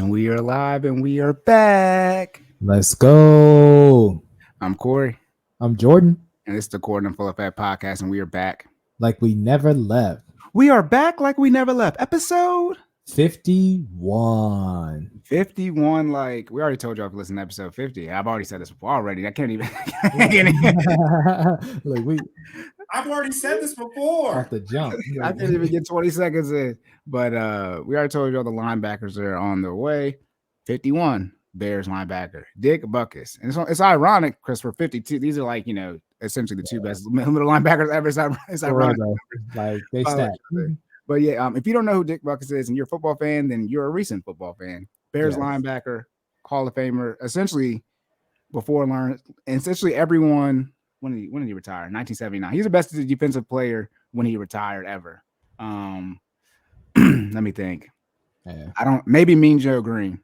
And we are live and we are back. Let's go. I'm Cory. I'm Jordan. And it's the Cordan Full of Fat podcast, and we are back. Like we never left. We are back like we never left. Episode 51. 51. Like we already told y'all to listen to episode 50. I've already said this before already. I can't even. I've already said this before. Off the jump. I can't even get 20 seconds in. But we already told y'all the linebackers are on their way. 51. Bears linebacker Dick Butkus. And it's ironic because for 52, these are like, essentially the two best middle linebackers ever. It's ironic. Like they stack. But yeah, if you don't know who Dick Butkus is and you're a football fan, then you're a recent football fan. Bears linebacker, Hall of Famer, essentially everyone. When did he retire? 1979. He's the best defensive player when he retired ever. Let me think. Yeah. Maybe Mean Joe Green.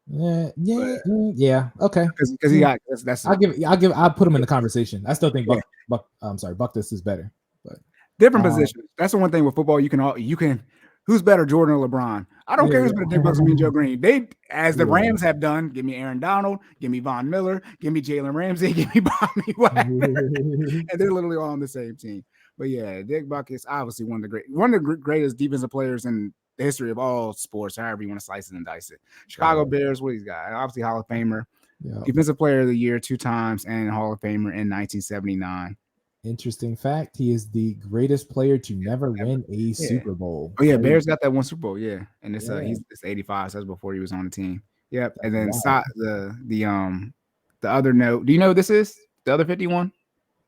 Yeah. Okay. Because he got that's. I'll put him in the conversation. I still think Butkus is better, but different positions. That's the one thing with football. You can. Who's better, Jordan or LeBron? I don't care who's better, Dick Butkus or Mean Joe Green. They, as the Rams have done, give me Aaron Donald, give me Von Miller, give me Jalen Ramsey, give me Bobby Wagner, and they're literally all on the same team. But yeah, Dick Butkus, obviously one of the greatest defensive players in the history of all sports, however you want to slice it and dice it. Chicago Bears, what he's got? Obviously Hall of Famer, Defensive Player of the Year 2 times, and Hall of Famer in 1979. Interesting fact, he is the greatest player to never win a Super Bowl. Oh yeah, Bears got that one Super Bowl, and it's he's 85, so that's before he was on the team. Yep. And then the other note, do you know who this is? The other 51?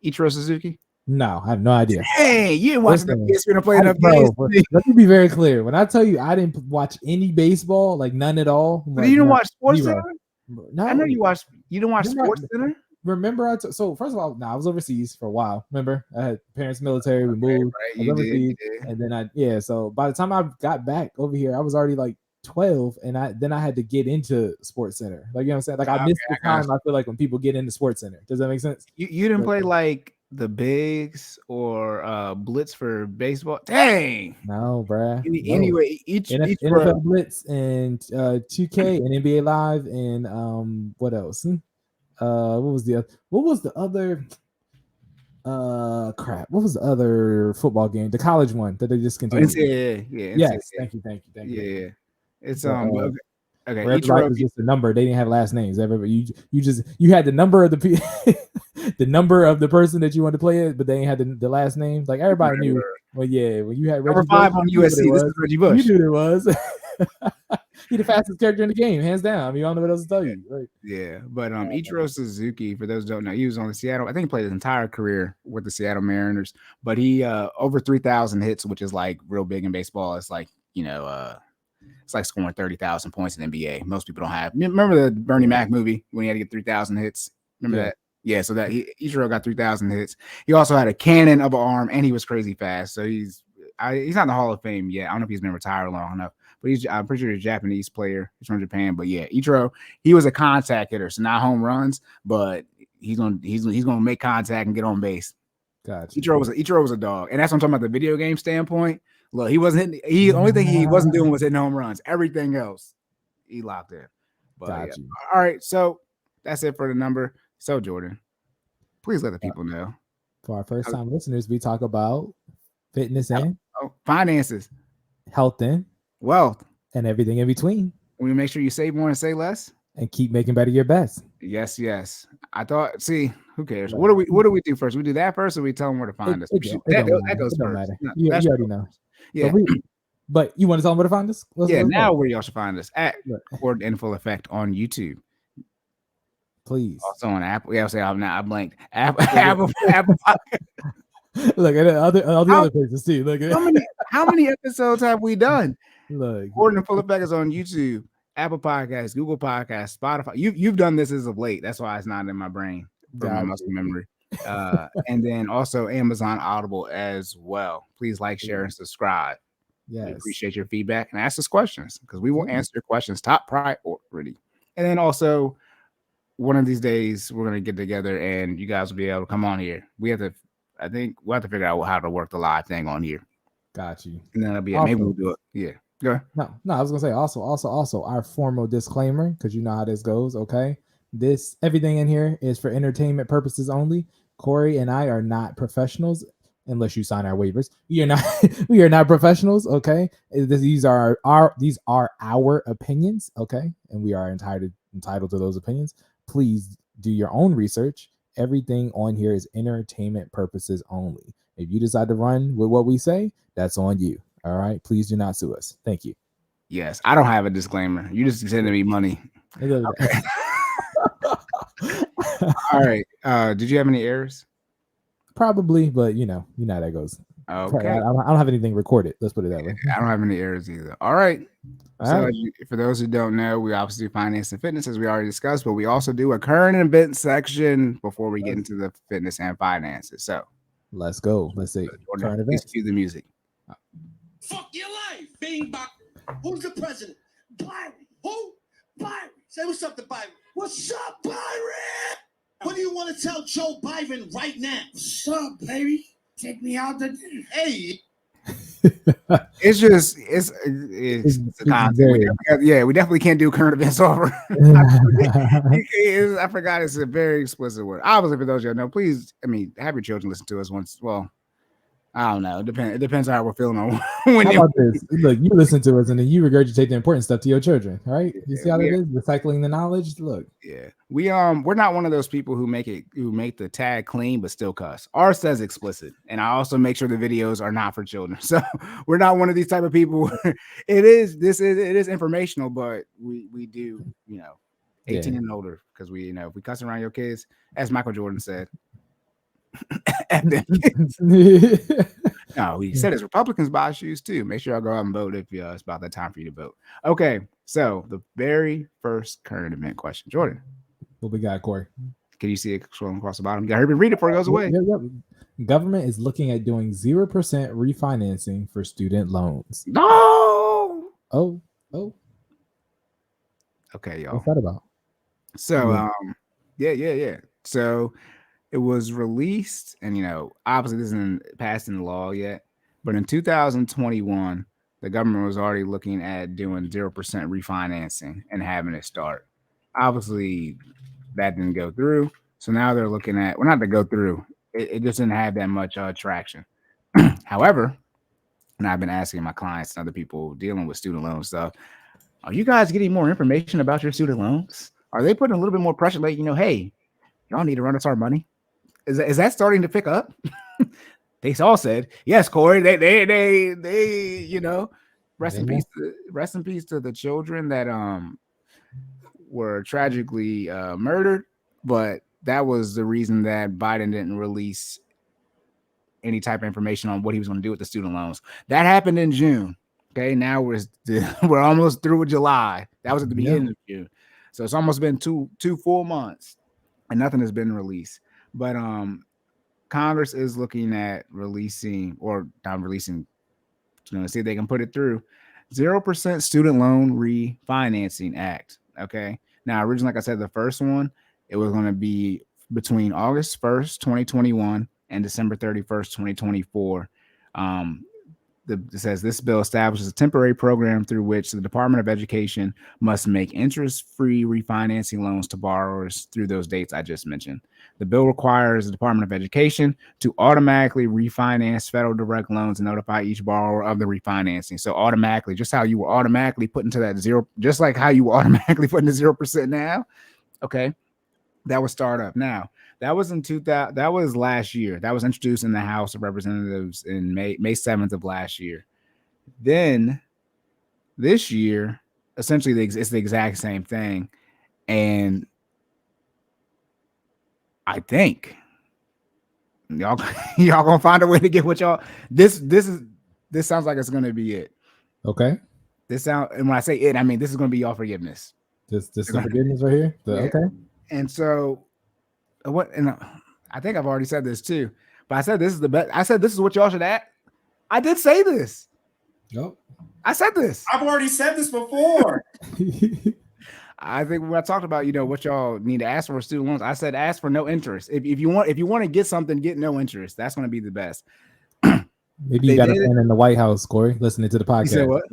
Ichiro Suzuki? No, I have no idea. Hey, you didn't watch the ESPN play enough games. Let me be very clear. When I tell you I didn't watch any baseball, like none at all. But you didn't watch Sports Center? No. I know you watched. You didn't watch Sports Center? Remember, so first of all, I was overseas for a while. Remember, I had parents military. We moved. Right. You did. And then So by the time I got back over here, I was already like 12, and I had to get into Sports Center. Like, you know what I'm saying? Like I missed the time. I feel like when people get into Sports Center. Does that make sense? You didn't play like the Bigs or Blitz for baseball? Dang. No, bruh. Anyway, each NFL Blitz and 2K and NBA Live and what else? What was the other crap? What was the other football game? The college one that they just continued. Yes, thank you. Yeah. It's okay. Ichiro was just a number. They didn't have last names. Everybody, you had the number of the number of the person that you wanted to play it, but they didn't have the last name. Like everybody knew. Well, yeah, when you had number 5 on USC, this is Reggie Bush. You knew it was. He's the fastest character in the game, hands down. I mean, I don't know what else to tell you. Right? Yeah, but Ichiro Suzuki, for those who don't know, he was on the Seattle. I think he played his entire career with the Seattle Mariners. But he over 3,000 hits, which is like real big in baseball. It's like it's like scoring 30,000 points in the NBA. Most people don't have. Remember the Bernie Mac movie when he had to get 3,000 hits? Remember that? Yeah, so that Ichiro got 3,000 hits. He also had a cannon of an arm, and he was crazy fast. So he's not in the Hall of Fame yet. I don't know if he's been retired long enough. But I'm pretty sure he's a Japanese player. He's from Japan. But yeah, Ichiro, he was a contact hitter, so not home runs, but he's gonna make contact and get on base. Gotcha. Ichiro was a dog, and that's what I'm talking about the video game standpoint. Look, he wasn't hitting. The only thing he wasn't doing was hitting home runs. Everything else, he locked in. But gotcha. All right, so that's it for the number. So Jordan, please let the people know. For our first time listeners, we talk about fitness and finances, health and wealth, and everything in between. We make sure you save more and say less, and keep making better your best. Yes. I thought. See, who cares? What do we do first? We do that first, or we tell them where to find us? That goes first. No, you already know. Yeah, but you want to tell them where to find us? Now where y'all should find us at Cordan in Full Effect on YouTube. Please. Also on Apple. Yeah, I'll say I blanked. Apple. Look at all the other places too. Look at how many episodes have we done? Look, Cordan in Full Effect is on YouTube, Apple Podcasts, Google Podcasts, Spotify. You've done this as of late. That's why it's not in my brain for my muscle memory. And then also Amazon Audible as well. Please like, share, and subscribe. Yes. We appreciate your feedback and ask us questions because we will answer your questions top priority. And then also, one of these days we're gonna get together and you guys will be able to come on here. I think we'll have to figure out how to work the live thing on here. Got you. And then it'll be maybe we'll do it. Yeah. Yeah. No, I was gonna say also our formal disclaimer, because you know how this goes. Okay, everything in here is for entertainment purposes only. Corey and I are not professionals unless you sign our waivers. We are not we are not professionals. Okay, these are our opinions. Okay, and we are entitled to those opinions. Please do your own research. Everything on here is entertainment purposes only. If you decide to run with what we say, that's on you. All right. Please do not sue us. Thank you. Yes. I don't have a disclaimer. You just sending me money. Okay. All right. Did you have any errors? Probably, but you know how that goes. Okay. I don't have anything recorded. Let's put it that way. I don't have any errors either. All right. All right. For those who don't know, we obviously do finance and fitness, as we already discussed, but we also do a current event section before we get into the fitness and finances. So let's go. Let's see. Current events. Cue the music. Fuck your life, Bing Bong. Who's the president? Byron. Who? Byron. Say what's up to Byron. What's up, Byron? What do you want to tell Joe Biden right now? What's up, baby? Take me out to dinner. Hey. It's the content. We definitely can't do current events over. I forgot it's a very explicit word. Obviously, for those of you who know, please, have your children listen to us once. Well, I don't know. It depends on how we're feeling on when. How about this? Look, you listen to us and then you regurgitate the important stuff to your children. All right, you see how it is, recycling the knowledge. Look, we're not one of those people who make the tag clean but still cuss. Ours says explicit, and I also make sure the videos are not for children. So we're not one of these type of people. It is informational, but we do 18 and older, because we if we cuss around your kids, as Michael Jordan said. No, he said his Republicans buy shoes too. Make sure y'all go out and vote if it's about that time for you to vote. Okay, so the very first current event question, Jordan. What we got, Corey? Can you see it scrolling across the bottom? You gotta read it before it goes away. Government is looking at doing 0% refinancing for student loans. No. Oh. Okay, y'all. What's that about? So, yeah. So it was released, and obviously this isn't passed into law yet, but in 2021, the government was already looking at doing 0% refinancing and having it start. Obviously, that didn't go through, so now they're looking at not to go through. It just didn't have that much traction. However, and I've been asking my clients and other people dealing with student loan stuff, are you guys getting more information about your student loans? Are they putting a little bit more pressure, like, hey, y'all need to run us our money? Is that starting to pick up? They all said yes, Corey. They rest in peace to the children that were tragically murdered. But that was the reason that Biden didn't release any type of information on what he was going to do with the student loans. That happened in June. Okay, now we're almost through with July. That was at the beginning of June, so it's almost been two full months, and nothing has been released. But Congress is looking at releasing, or not releasing, see if they can put it through, 0% Student Loan Refinancing Act. Okay. Now, originally, like I said, the first one, it was going to be between August 1st, 2021 and December 31st, 2024. It says this bill establishes a temporary program through which the Department of Education must make interest-free refinancing loans to borrowers through those dates I just mentioned. The bill requires the Department of Education to automatically refinance federal direct loans and notify each borrower of the refinancing. So automatically, just how you were automatically put into that zero, just like how you were automatically put into 0% now. Okay, that would start up now. That was in 2000. That was last year. That was introduced in the House of Representatives in May 7th of last year. Then this year, essentially, it's the exact same thing, and I think y'all gonna find a way to get what y'all. This sounds like it's gonna be it. Okay. And when I say it, I mean this is gonna be y'all forgiveness. This forgiveness right here. Okay. And so. And I think I've already said this too, but I said this is the best. I said this is what y'all should act. I did say this. Yep. I said this. I've already said this before. I think when I talked about what y'all need to ask for student loans, I said ask for no interest. If you want to get something, get no interest. That's going to be the best. Maybe you got a friend in the White House, Corey, listening to the podcast. You said what?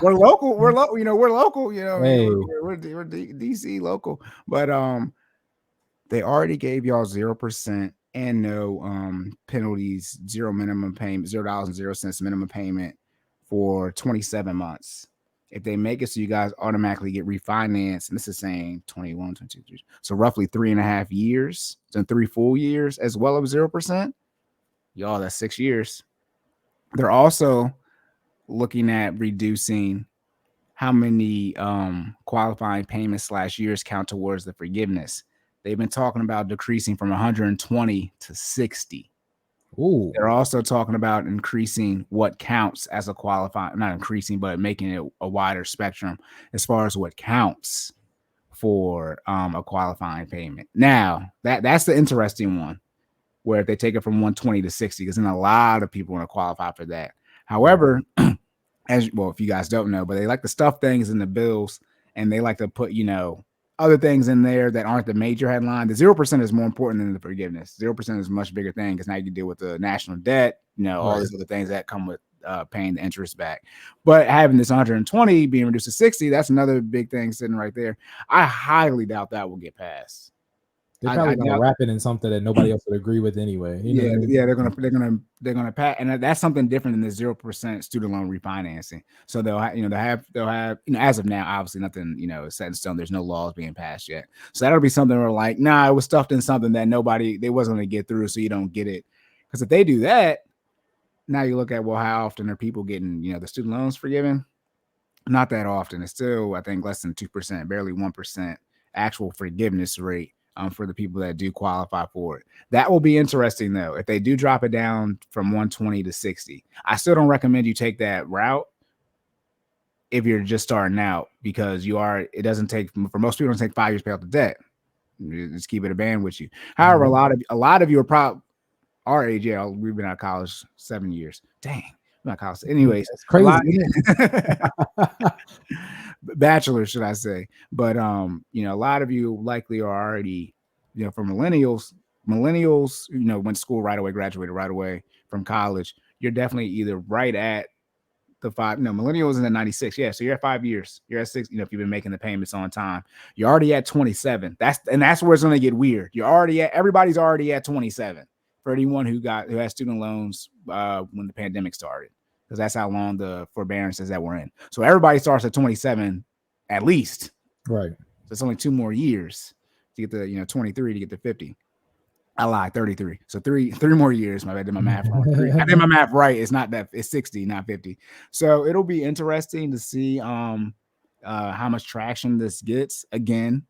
We're local. We're local. We're local. Hey. We're DC local, but they already gave y'all 0% and no penalties, zero minimum payment, $0.00 minimum payment for 27 months. If they make it so you guys automatically get refinanced, and this is saying 21, 22, 23, so roughly 3.5 years, so 3 full years, as well as 0%. Y'all, that's 6 years. They're also looking at reducing how many qualifying payments / years count towards the forgiveness. They've been talking about decreasing from 120 to 60. Ooh. They're also talking about increasing what counts as a qualifying, not increasing, but making it a wider spectrum as far as what counts for a qualifying payment. Now, that's the interesting one, where if they take it from 120 to 60, because then a lot of people want to qualify for that. However, as well, if you guys don't know, but they like to stuff things in the bills, and they like to put, other things in there that aren't the major headline. The 0% is more important than the forgiveness. 0% is a much bigger thing because now you can deal with the national debt, all these other things that come with paying the interest back. But having this 120 being reduced to 60, that's another big thing sitting right there. I highly doubt that will get passed. They're probably gonna wrap it in something that nobody else would agree with anyway. Yeah, they're gonna pass, and that's something different than the 0% student loan refinancing. So they'll have as of now, obviously nothing is set in stone. There's no laws being passed yet. So that'll be something where like, nah, it was stuffed in something that they wasn't gonna get through, so you don't get it. Because if they do that, now you look at how often are people getting the student loans forgiven? Not that often. It's still, I think, less than 2%, barely 1% actual forgiveness rate. For the people that do qualify for it. That will be interesting, though, if they do drop it down from 120 to 60. I still don't recommend you take that route if you're just starting out, because it doesn't take, for most people, it doesn't take 5 years to pay off the debt. Just keep it a band with you. However, a lot of you are probably our age. Yeah, we've been out of college 7 years. Dang, I'm out of college. Anyways, it's crazy. Bachelor, should I say? But a lot of you likely are already, for millennials, went to school right away, graduated right away from college. You're definitely either right at the 5. Millennials in the 96. Yeah, so you're at 5 years. You're at 6. If you've been making the payments on time, you're already at 27. That's where it's going to get weird. Everybody's already at 27 for anyone who has student loans when the pandemic started. Because that's how long the forbearances that we're in. So everybody starts at 27 at least. Right. So it's only 2 more years to get the 23 to get to 50. I lied, 33. So three more years. I did my math wrong. I did my math right. It's not that, it's 60, not 50. So it'll be interesting to see how much traction this gets. Again,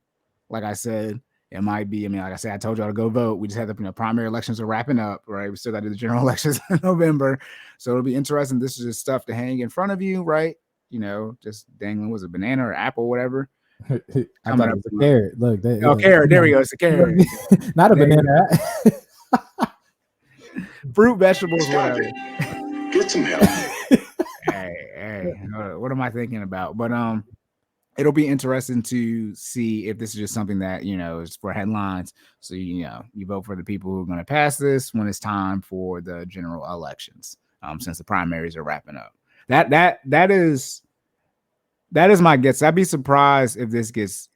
like I said, it might be, like I said, I told y'all to go vote. We just had the primary elections are wrapping up, right? We still got to do the general elections in November. So it'll be interesting. This is just stuff to hang in front of you, right? Just dangling, was it banana or apple, whatever? I thought it was a carrot. Look, carrot. There we go. It's a carrot. Not a banana. Fruit, vegetables, whatever. Get some help. Hey, what am I thinking about? But it'll be interesting to see if this is just something that is for headlines. So you vote for the people who are going to pass this when it's time for the general elections. Since the primaries are wrapping up, that is my guess. I'd be surprised if this gets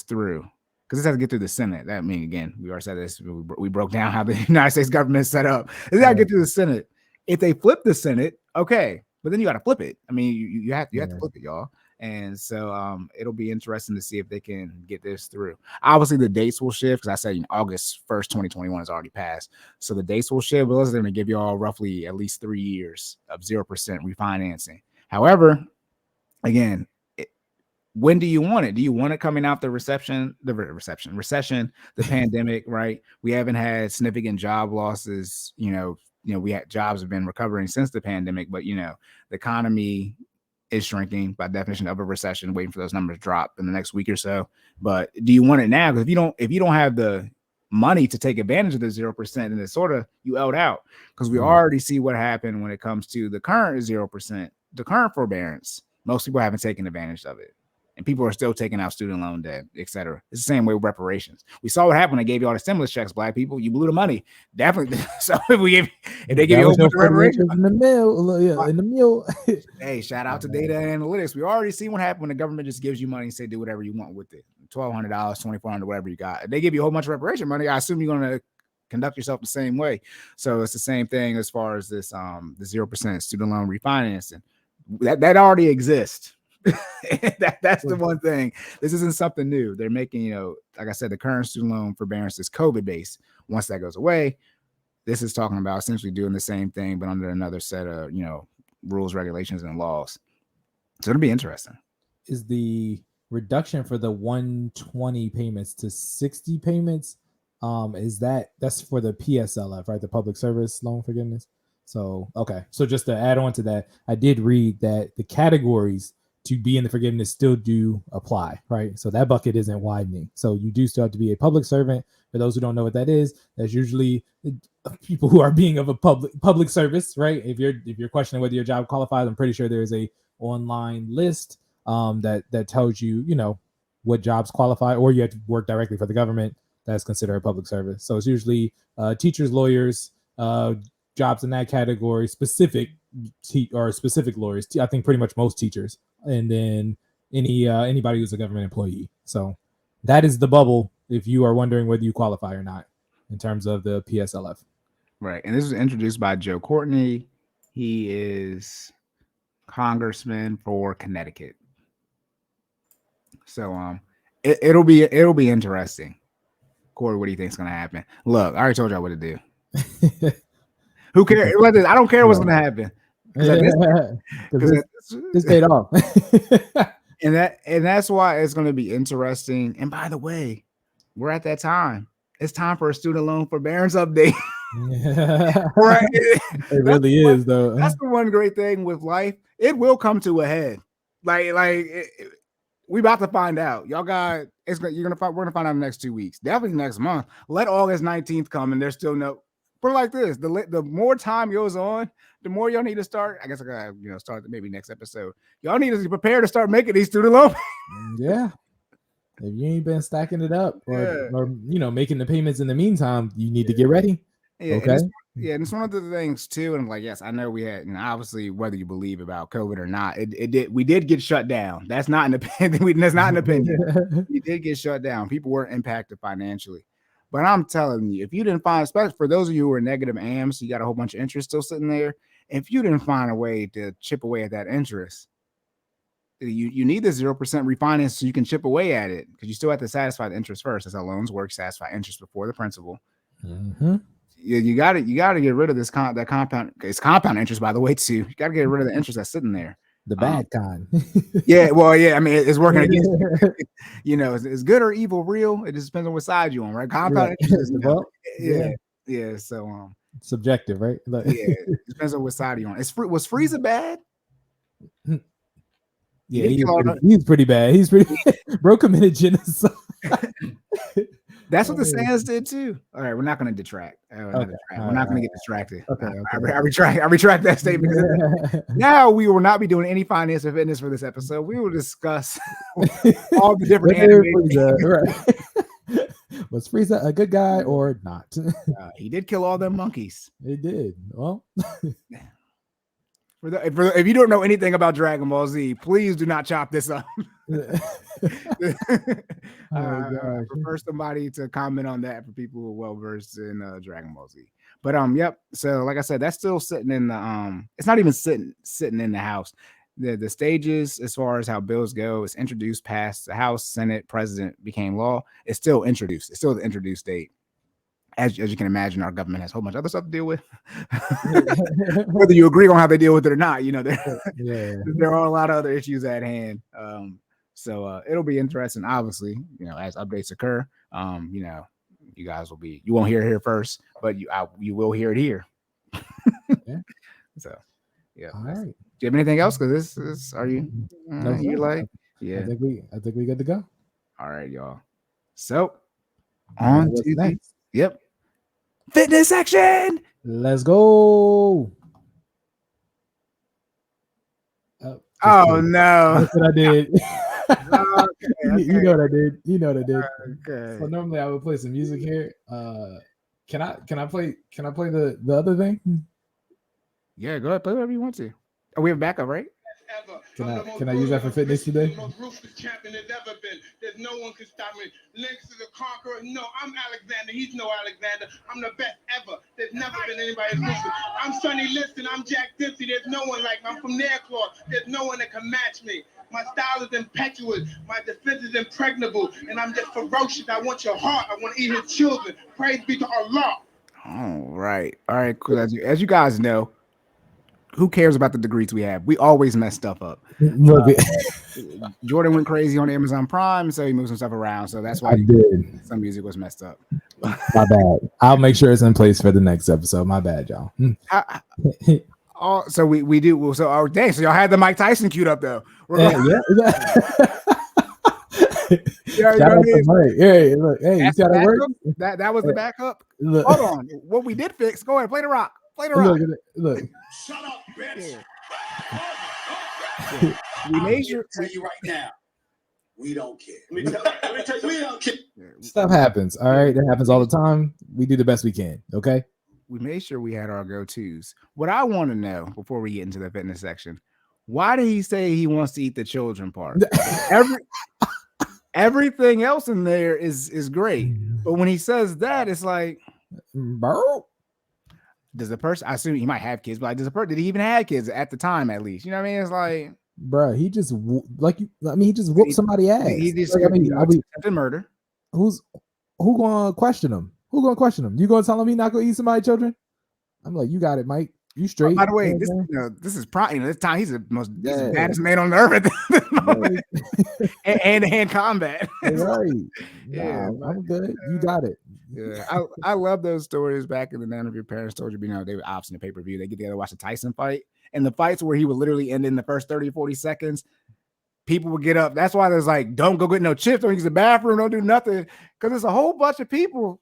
through, because this has to get through the Senate. That again, we already said this. We broke down how the United States government is set up. It's got to get through the Senate. If they flip the Senate, okay, but then you got to flip it. You have to flip it, y'all. And so it'll be interesting to see if they can get this through. Obviously, the dates will shift, because I said August 1st, 2021 has already passed. So the dates will shift, but they're going to give you all roughly at least 3 years of 0% refinancing. However, again, when do you want it? Do you want it coming out the recession, the pandemic, right? We haven't had significant job losses. We had jobs have been recovering since the pandemic, but the economy is shrinking by definition of a recession, waiting for those numbers to drop in the next week or so. But do you want it now? Because if you don't have the money to take advantage of the 0%, then it's sort of you out, because we already see what happened when it comes to the current 0%, the current forbearance. Most people haven't taken advantage of it. and people are still taking out student loan debt, etc. It's the same way with reparations. We saw what happened when they gave you all the stimulus checks, black people. You blew the money. Definitely. So if they give you a whole bunch of reparations in the mail, in the meal. Hey, shout out to data and analytics. We already see what happened when the government just gives you money and say do whatever you want with it. $1,200, $2,400, whatever you got. If they give you a whole bunch of reparation money, I assume you're going to conduct yourself the same way. So it's the same thing as far as this the 0% student loan refinancing. That already exists. That's the one thing. This isn't something new. They're making, like I said, the current student loan forbearance is COVID based. Once that goes away, this is talking about essentially doing the same thing, but under another set of, rules, regulations, and laws. So it'll be interesting. Is the reduction for the 120 payments to 60 payments? That's for the PSLF, right? The public service loan forgiveness. So, okay. So just to add on to that, I did read that the categories to be in the forgiveness still do apply, right? So that bucket isn't widening. So you do still have to be a public servant. For those who don't know what that is, that's usually people who are being of a public service, right? If you're questioning whether your job qualifies, I'm pretty sure there's a online list that tells you, what jobs qualify, or you have to work directly for the government. That's considered a public service. So it's usually teachers, lawyers, jobs in that category, specific lawyers. I think pretty much most teachers, and then anybody who's a government employee. So that is the bubble if you are wondering whether you qualify or not in terms of the PSLF. Right. And this was introduced by Joe Courtney. He is congressman for Connecticut. So it'll be interesting. Cory, what do you think is going to happen? Look, I already told y'all what to do. Who cares? I don't care what's going to happen. Because it's paid off. and that's why it's going to be interesting. And by the way, we're at that time. It's time for a student loan forbearance update. Right? It really is, though. That's the one great thing with life. It will come to a head. We about to find out. Y'all got we're gonna find out in the next 2 weeks. Definitely next month. Let August 19th come, and there's still no. Put it like this: the more time goes on, the more y'all need to start. I guess I gotta start maybe next episode. Y'all need to prepare to start making these student loans. Yeah. If you ain't been stacking it up or making the payments in the meantime, you need to get ready. Yeah, okay. And it's one of the things too. And yes, I know we had, obviously, whether you believe about COVID or not, we did get shut down. That's not an opinion. That's not an opinion. We did get shut down. People were impacted financially. But I'm telling you, if you didn't find, especially for those of you who are negative AMs, you got a whole bunch of interest still sitting there. If you didn't find a way to chip away at that interest, you need the 0% refinance so you can chip away at it, because you still have to satisfy the interest first. That's how loans work. Satisfy interest before the principal. Mm-hmm. You got to get rid of that compound. It's compound interest, by the way, too. You got to get rid of the interest that's sitting there. The bad kind. Yeah, well, yeah. I mean, it's working against you. Is good or evil real? It just depends on what side you're on, right? Compound interest is yeah. So subjective, right? Yeah, it depends on what side you're on. Was Frieza bad? Yeah, he's pretty bad. He's pretty bro committed genocide. That's what the Sands did too. All right, we're not going to detract. We're not going to get distracted. Okay. I retract that statement. Now we will not be doing any finance or fitness for this episode. We will discuss all the different right. Was Frieza a good guy or not? He did kill all them monkeys. He did. Well, if you don't know anything about Dragon Ball Z, please do not chop this up. I prefer somebody to comment on that for people who are well versed in Dragon Ball Z. But yep. So like I said, that's still sitting in the it's not even sitting in the House. The stages as far as how bills go is introduced, passed the House, Senate, President, became law. It's still introduced. It's still the introduced state. As you can imagine, our government has a whole bunch of other stuff to deal with. Whether you agree on how they deal with it or not, there are a lot of other issues at hand. So it'll be interesting, obviously, as updates occur. You guys you won't hear it here first, but you will hear it here. Yeah. So, yeah. All right. Do you have anything else? Because this are you? No, you like? Yeah. I think we good to go. All right, y'all. So on to next. Yep. Fitness section. Let's go. Oh no! That's what I did. You know what I did. You know what I did. Okay. So normally I would play some music here. Can I play the other thing? Yeah, go ahead. Play whatever you want to. Oh, we have backup, right? Can I use that for fitness today? The most ruthless champion there's ever been. There's no one can stop me. Lynx is a conqueror. No, I'm Alexander. He's no Alexander. I'm the best ever. There's never been anybody as ruthless. I'm Sonny Liston. I'm Jack Dempsey. There's no one like me. I'm from Nairclaw. There's no one that can match me. My style is impetuous. My defense is impregnable. And I'm just ferocious. I want your heart. I want to eat his children. Praise be to Allah. All right. Cool. As you guys know, who cares about the degrees we have? We always mess stuff up. Jordan went crazy on Amazon Prime, so he moved some stuff around. So that's why some music was messed up. My bad. I'll make sure it's in place for the next episode. My bad, y'all. So we do. So dang. So y'all had the Mike Tyson queued up though. Yeah. Yeah, hey, look, hey, you see how that works? That was the backup. Look. Hold on. What we did fix. Go ahead, play the rock. Play the rock. Look. Shut up, bitch. Yeah. We made sure. Tell you right now, we don't care. Let me tell you, we don't care. Stuff happens. All right, that happens all the time. We do the best we can. Okay. We made sure we had our go-tos. What I want to know before we get into the fitness section, why did he say he wants to eat the children part? Everything else in there is great, but when he says that, it's like, bro. Does the person? I assume he might have kids, but like, did he even have kids at the time? At least, you know what I mean? It's like, bro, he just he just whooped somebody's ass. He just attempted murder. Who gonna question him? Who gonna question him? You gonna tell him he not gonna eat somebody's children? I'm like, you got it, Mike. You straight. By the way, this is probably this time he's the most baddest man on earth at this moment. and hand combat. Right. Yeah, I'm good. You got it. Yeah, I love those stories back in the day. If your parents told you, they would opt in the pay-per-view. They get together, watch the Tyson fight, and the fights where he would literally end in the first 30, 40 seconds. People would get up. That's why there's like, don't go get no chips, don't use the bathroom, don't do nothing, because there's a whole bunch of people.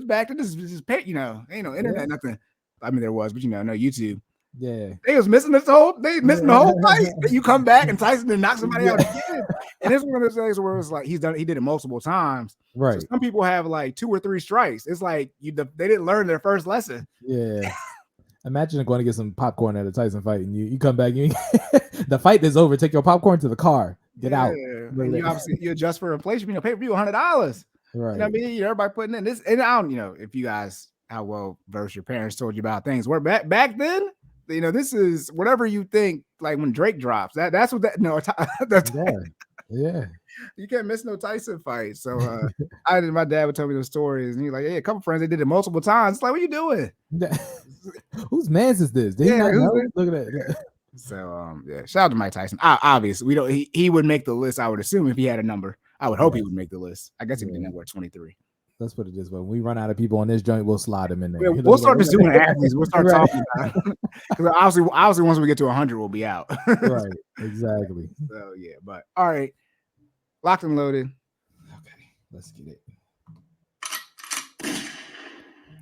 Back to this pay, ain't no internet, nothing. I mean, there was, but no YouTube. Yeah, they was missing the whole fight. You come back and Tyson did knock somebody out again. And it's one of those things where it's like he did it multiple times. Right. So some people have like 2 or 3 strikes. It's like they didn't learn their first lesson. Yeah. Imagine going to get some popcorn at a Tyson fight and you come back, the fight is over. Take your popcorn to the car. Get out. And you obviously you adjust for inflation. Pay-per-view $100. Right. You know what I mean? Everybody putting in this, and I don't, if you guys how well versed your parents told you about things. Where back then, this is whatever you think. Like when Drake drops, that's what that yeah. You can't miss no Tyson fight. So my dad would tell me those stories, and he's like, "Hey, a couple friends they did it multiple times." It's like, what are you doing? Whose man's is this? Did he not know? Look at that. So shout out to Mike Tyson. Obviously, he would make the list. I would assume if he had a number, I would hope he would make the list. I guess he would be number 23. Let's put it this way: when we run out of people on this joint, we'll slide them in there. We'll start just doing athletes. We'll start talking about it. Because obviously, once we get to 100, we'll be out. Right. Exactly. So yeah, but all right, locked and loaded. Okay, let's get it.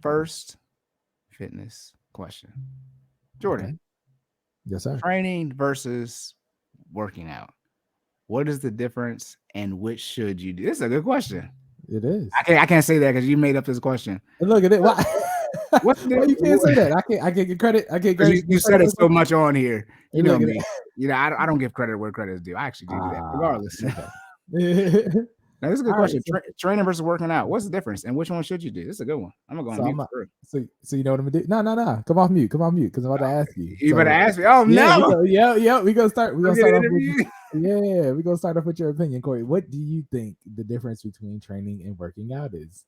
First fitness question, Jordan. Okay. Yes, sir. Training versus working out. What is the difference, and which should you do? This is a good question. It is. I can't say that because you made up this question. And look at it. Why you can't say that? I can't get credit. I can't get you said it so much on here. You know me. I don't give credit where credit is due. I actually do that regardless. Now, this is a good question. Training versus working out. What's the difference, and which one should you do? This is a good one. I'm gonna go on mute. So you know what I'm gonna do? No. Come off mute, because I'm about to ask you. You better ask me. Oh no. Yeah. We're gonna start off with, we're gonna start off with your opinion, Corey. What do you think the difference between training and working out is?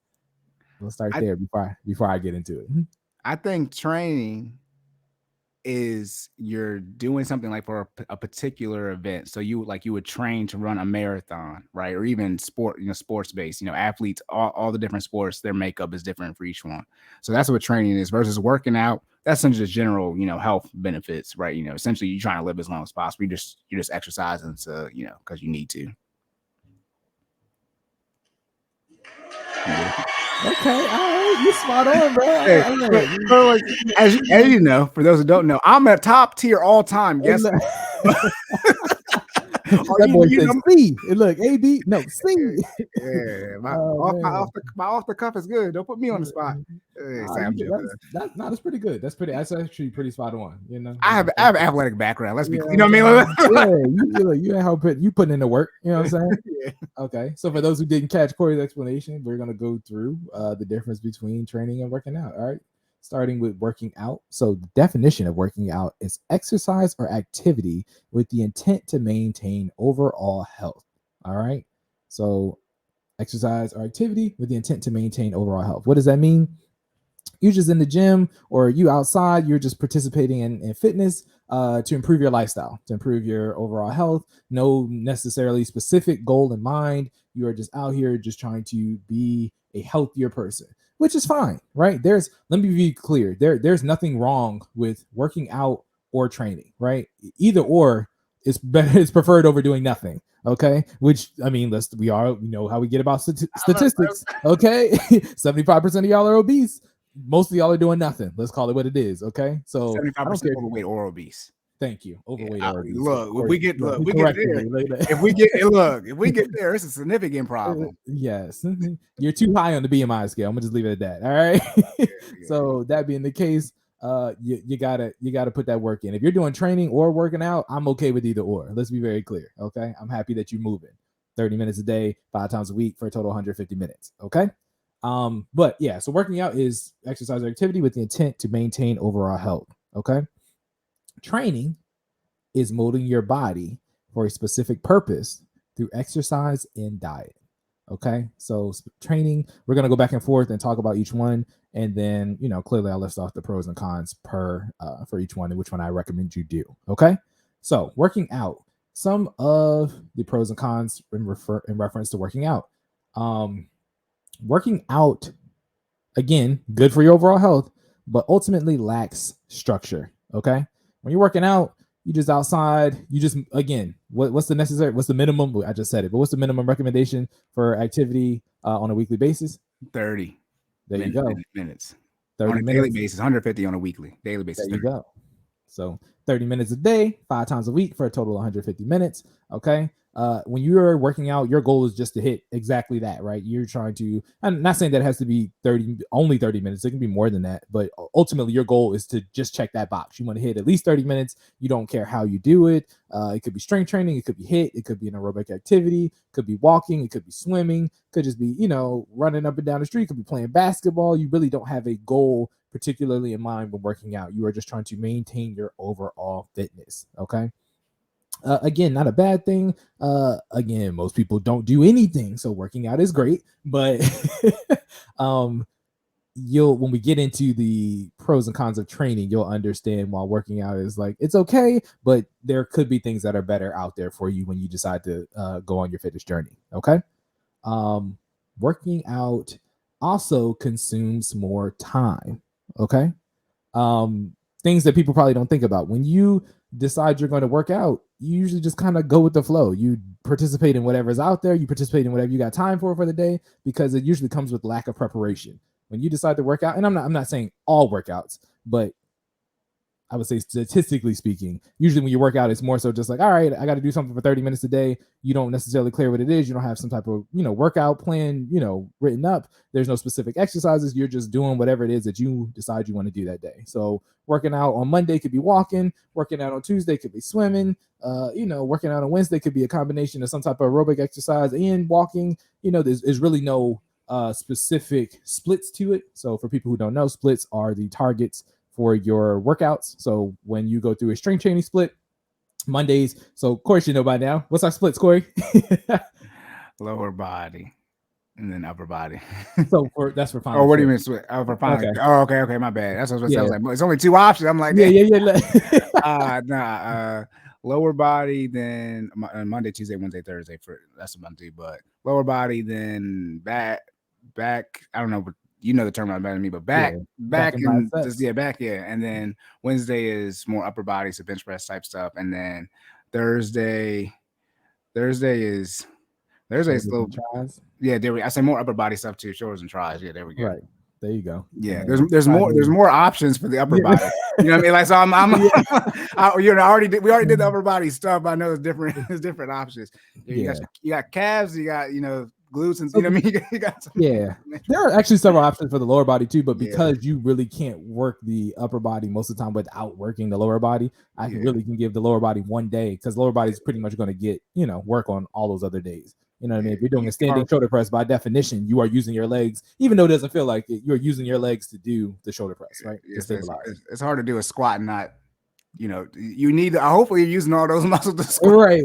We'll start there before I get into it. I think training is you're doing something like for a particular event. So you would train to run a marathon, right? Or even sports based, athletes, all the different sports, their makeup is different for each one. So that's what training is versus working out. That's essentially just general, health benefits, right? Essentially you're trying to live as long as possible. You're just exercising to, because you need to. Yeah. Okay, all right, you spot on, bro. Hey, as you know, for those who don't know, I'm a top tier all time guest. That boy said C. And look, A, B, no, C. Yeah, my Oh, off the cuff is good. Don't put me on the spot. Hey, Nah, say I'm joking. that's pretty good. That's actually pretty spot on. You know, I have an athletic background. Let's be, Yeah, you know what I mean? yeah, you how you putting in the work. You know what I'm saying? Yeah. Okay, so for those who didn't catch Corey's explanation, we're gonna go through the difference between training and working out. All right, starting with working out. So the definition of working out is exercise or activity with the intent to maintain overall health. All right, so exercise or activity with the intent to maintain overall health. What does that mean? You're just in the gym or you outside, you're just participating in fitness to improve your lifestyle, to improve your overall health. No necessarily specific goal in mind. You are just out here just trying to be a healthier person, which is fine, right? Let me be clear. There's nothing wrong with working out or training, right? Either or is better, it's preferred over doing nothing. Okay, which I mean, we know how we get about statistics. Okay, 75% of y'all are obese. Most of y'all are doing nothing. Let's call it what it is. Okay, so 75% overweight or obese. Thank you. Overweight Yeah, or obese. look, if we get there, if we get there, it's a significant problem. Yes, you're too high on the BMI scale. I'm gonna just leave it at that. All right. So that being the case, you gotta put that work in. If you're doing training or working out, I'm okay with either or. Let's be very clear. Okay, I'm happy that you're moving 30 minutes a day, 5 times a week for a total 150 minutes. Okay. But yeah, so working out is exercise or activity with the intent to maintain overall health. Okay. Training is molding your body for a specific purpose through exercise and diet. Okay. So training, we're going to go back and forth and talk about each one. And then, clearly I'll list off the pros and cons for each one and which one I recommend you do. Okay. So working out, some of the pros and cons in reference to working out. Working out, again, good for your overall health, but ultimately lacks structure. Okay. When you're working out, you just outside, you just, again, what's the minimum? I just said it, but what's the minimum recommendation for activity on a weekly basis? 30. There you go. Minutes. 30 on a minutes. daily basis, 150 on a daily basis. There you go. So 30 minutes a day, 5 times a week for a total of 150 minutes. Okay. When you're working out, your goal is just to hit exactly that, right? You're trying to, I'm not saying that it has to be only 30 minutes. It can be more than that, but ultimately your goal is to just check that box. You want to hit at least 30 minutes. You don't care how you do it. It could be strength training. It could be HIIT. It could be an aerobic activity. It could be walking. It could be swimming. It could just be, running up and down the street. It could be playing basketball. You really don't have a goal particularly in mind when working out. You are just trying to maintain your overall fitness. Okay. Again, not a bad thing. Again, most people don't do anything, so working out is great. But when we get into the pros and cons of training, you'll understand why working out is like it's okay, but there could be things that are better out there for you when you decide to go on your fitness journey. Okay. Working out also consumes more time. Okay. Things that people probably don't think about when you decide you're going to work out, you usually just kind of go with the flow. You participate in whatever's out there. You participate in whatever you got time for the day, because it usually comes with lack of preparation. When you decide to work out, and I'm not saying all workouts, but I would say statistically speaking, usually when you work out, it's more so just like, all right, I got to do something for 30 minutes a day. You don't necessarily clear what it is. You don't have some type of, workout plan, written up. There's no specific exercises. You're just doing whatever it is that you decide you want to do that day. So working out on Monday could be walking, working out on Tuesday could be swimming, working out on Wednesday could be a combination of some type of aerobic exercise and walking. There's really no specific splits to it. So for people who don't know, splits are the targets for your workouts. So when you go through a strength training split, Mondays. So Cory should know by now. What's our splits, Cory? Lower body and then upper body. So that's for final. Oh, what do you mean split? Oh, for final. Okay. Oh, okay. My bad. That's what I was like. It's only 2 options. I'm like, yeah. Lower body, then Monday, Tuesday, Wednesday, Thursday. That's a Monday, but lower body, then back. I don't know, but the term better than me, but back and just back, and then Wednesday is more upper body, so bench press type stuff, and then Thursday is little tries. Yeah, I say more upper body stuff too, shoulders and tries. Yeah, there we go. Right. There you go. Yeah, And there's more options for the upper Yeah. body. You know what I mean? Like, so I'm we already did Mm-hmm. the upper body stuff. I know it's different. There's different options. You got calves. You got glutes, and you know what I mean. You got some, Yeah, there are actually several options for the lower body too, but Yeah. because you really can't work the upper body most of the time without working the lower body, I really can give the lower body one day because lower body is pretty much going to get work on all those other days. You know what I mean? If you're doing a standing shoulder press, by definition, you are using your legs, even though it doesn't feel like it, you're using your legs to do the shoulder press, right? To stabilize. It's hard to do a squat and not, you need. Hopefully, you're using all those muscles to squat. Right.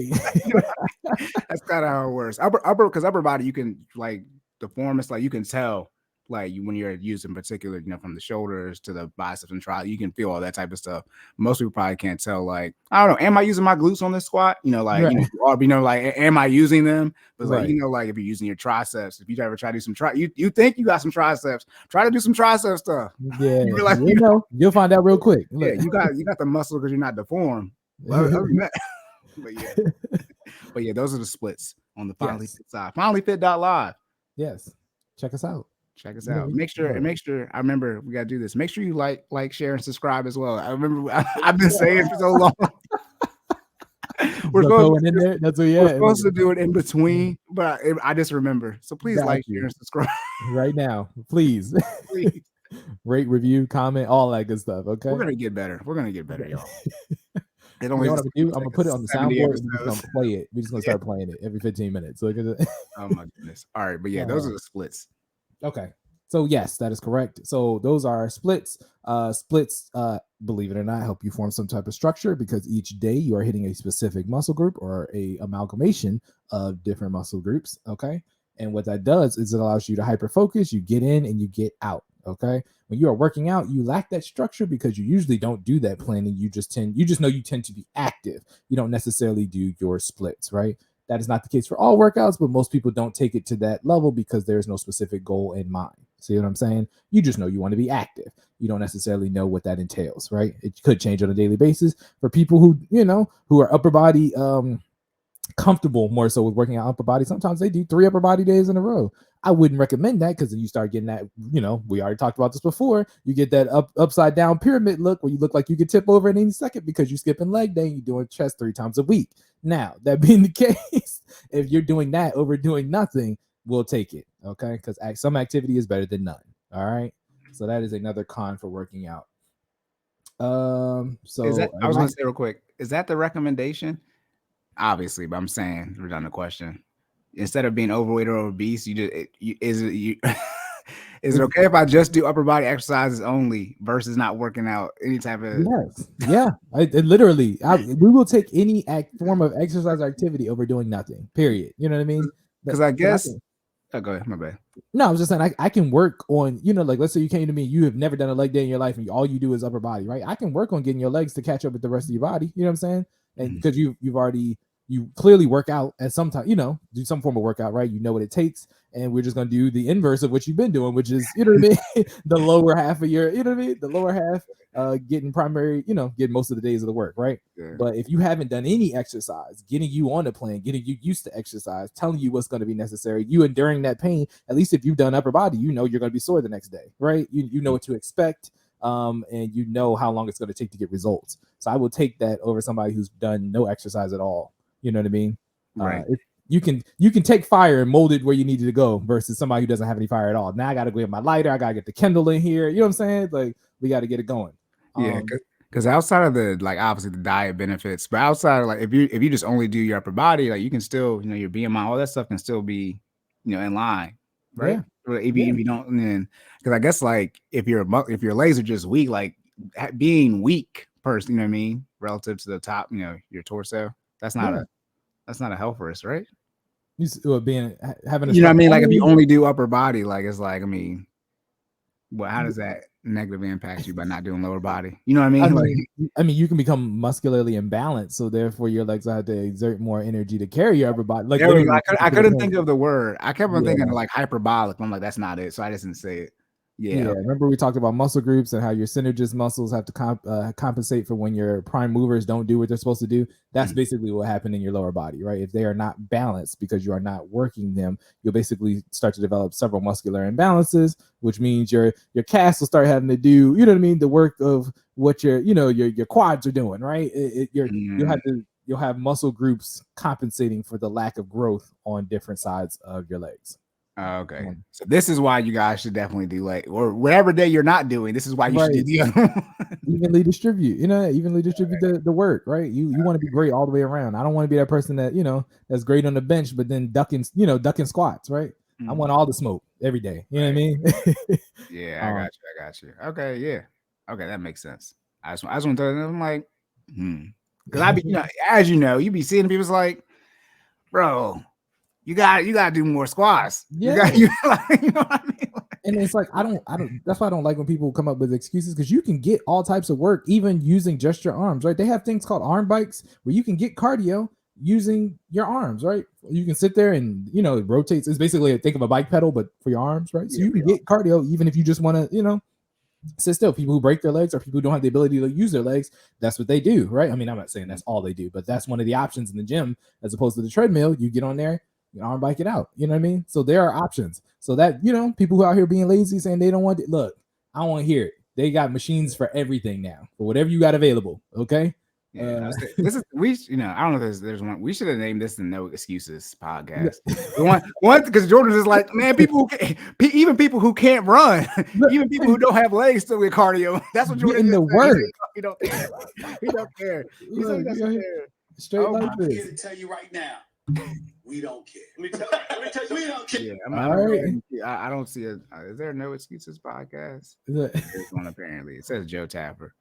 That's kind of how it works. Because upper body, you can like the form. It's like you can tell, like when you're using particular, from the shoulders to the biceps and triceps, you can feel all that type of stuff. Most people probably can't tell. Like, I don't know, am I using my glutes on this squat? Like, am I using them? But like, like if you're using your triceps, if you ever try to do some you think you got some triceps, try to do some tricep stuff. Yeah, you'll find out real quick. Yeah, you got the muscle because you're not deformed. But yeah, those are the splits on the FinallyFit side. FinallyFit.live. Yes, check us out. Check us out. Make sure. I remember we got to do this. Make sure you like, share, and subscribe as well. I remember I've been saying it for so long. We're supposed to do it in between, but I just remember. So please like, share, and subscribe right now, please. Please. Rate, review, comment, all that good stuff. Okay, we're gonna get better. Y'all. What I'm gonna do? I'm gonna put it on the soundboard and we're just gonna play it. We're just gonna start playing it every 15 minutes. Look at it. Oh my goodness. All right, but yeah, those are the splits. Okay. So yes, that is correct. So those are splits. Splits, believe it or not, help you form some type of structure because each day you are hitting a specific muscle group or a amalgamation of different muscle groups. Okay. And what that does is it allows you to hyper focus. You get in and you get out. Okay. When you are working out, you lack that structure because you usually don't do that planning. You just know you tend to be active. You don't necessarily do your splits, right? That is not the case for all workouts, but most people don't take it to that level because there's no specific goal in mind. See what I'm saying? You just know you want to be active. You don't necessarily know what that entails, right? It could change on a daily basis for people who, who are upper body comfortable more so with working out upper body. Sometimes they do 3 upper body days in a row. I wouldn't recommend that because then you start getting that, we already talked about this before. You get that upside down pyramid look where you look like you could tip over in any second because you're skipping leg day and you're doing chest 3 times a week. Now, that being the case, if you're doing that over doing nothing, we'll take it. Okay. Because some activity is better than none. All right. So that is another con for working out. So I was going to say real quick, is that the recommendation? Obviously, but I'm saying redundant question. Instead of being overweight or obese, is it okay if I just do upper body exercises only versus not working out any type of? Yes, yeah. Literally, we will take any form of exercise or activity over doing nothing. Period. You know what I mean? Because I guess. Oh, go ahead. My bad. No, I was just saying I can work on, like let's say you came to me, you have never done a leg day in your life, and all you do is upper body, right? I can work on getting your legs to catch up with the rest of your body. You know what I'm saying? And because you clearly work out at some time, do some form of workout, right? You know what it takes. And we're just going to do the inverse of what you've been doing, which is, the lower half of your, the lower half, getting primary, getting most of the days of the work, right? Yeah. But if you haven't done any exercise, getting you on the plan, getting you used to exercise, telling you what's going to be necessary, you enduring that pain, at least if you've done upper body, you're going to be sore the next day, right? You know what to expect. And you know how long it's going to take to get results. So I will take that over somebody who's done no exercise at all. You know what I mean? Right. You can take fire and mold it where you need it to go versus somebody who doesn't have any fire at all. Now I got to go get my lighter. I got to get the Kindle in here. You know what I'm saying? Like we got to get it going. Yeah. Because outside of the, obviously the diet benefits, but outside of if you just only do your upper body, you can still, your BMI, all that stuff can still be, in line. Right. Yeah. If you don't, then, because I guess if your legs are just weak, being weak person, you know what I mean? Relative to the top, your torso, that's not a health risk, right? Having you know what I mean? If you only do upper body, it's how does that negatively impact you by not doing lower body? You know what I mean? You can become muscularly imbalanced, so therefore your legs have to exert more energy to carry your upper body. I couldn't think of the word. I kept on thinking hyperbolic. I'm like, that's not it, so I just didn't say it. Yeah. Okay. Remember we talked about muscle groups and how your synergist muscles have to compensate for when your prime movers don't do what they're supposed to do. That's basically what happened in your lower body, right? If they are not balanced because you are not working them, you'll basically start to develop several muscular imbalances, which means your calves will start having to do, you know what I mean, the work of what your quads are doing, right? You'll have muscle groups compensating for the lack of growth on different sides of your legs. Okay, so this is why you guys should definitely do like, or whatever day you're not doing. This is why you should do the other evenly distribute. Evenly distribute the work. Right? You want to be great all the way around. I don't want to be that person that that's great on the bench, but then ducking squats. Right? I want all the smoke every day. You know what I mean? Yeah, I got you. Okay, yeah, okay, that makes sense. I just want to tell them, I'm like, because I be, as you be seeing people's like, bro. You got to do more squats. Yeah. You know what I mean? And it's like I don't. That's why I don't like when people come up with excuses, because you can get all types of work even using just your arms, right? They have things called arm bikes where you can get cardio using your arms, right? You can sit there and it rotates. It's basically think of a bike pedal but for your arms, right? So you can get cardio even if you just want to sit still. People who break their legs or people who don't have the ability to use their legs, that's what they do, right? I mean, I'm not saying that's all they do, but that's one of the options in the gym as opposed to the treadmill. You get on there, you arm bike it out. You know what I mean? So there are options. So that, people who are out here being lazy saying they don't want it, look, I don't want to hear it. They got machines for everything now, for whatever you got available. Okay. Yeah, this is I don't know if there's one. We should have named this the No Excuses podcast. One because Jordan's is like, man, even people who can't run, even people who don't have legs still get cardio. That's what Jordan in the work. He don't care. He don't care. He doesn't care. Straight like this. I'm here to tell you right now. We don't care. Let me tell you, we don't care. Yeah, I don't see is there a No Excuses podcast? There's one apparently. It says Joe Tapper.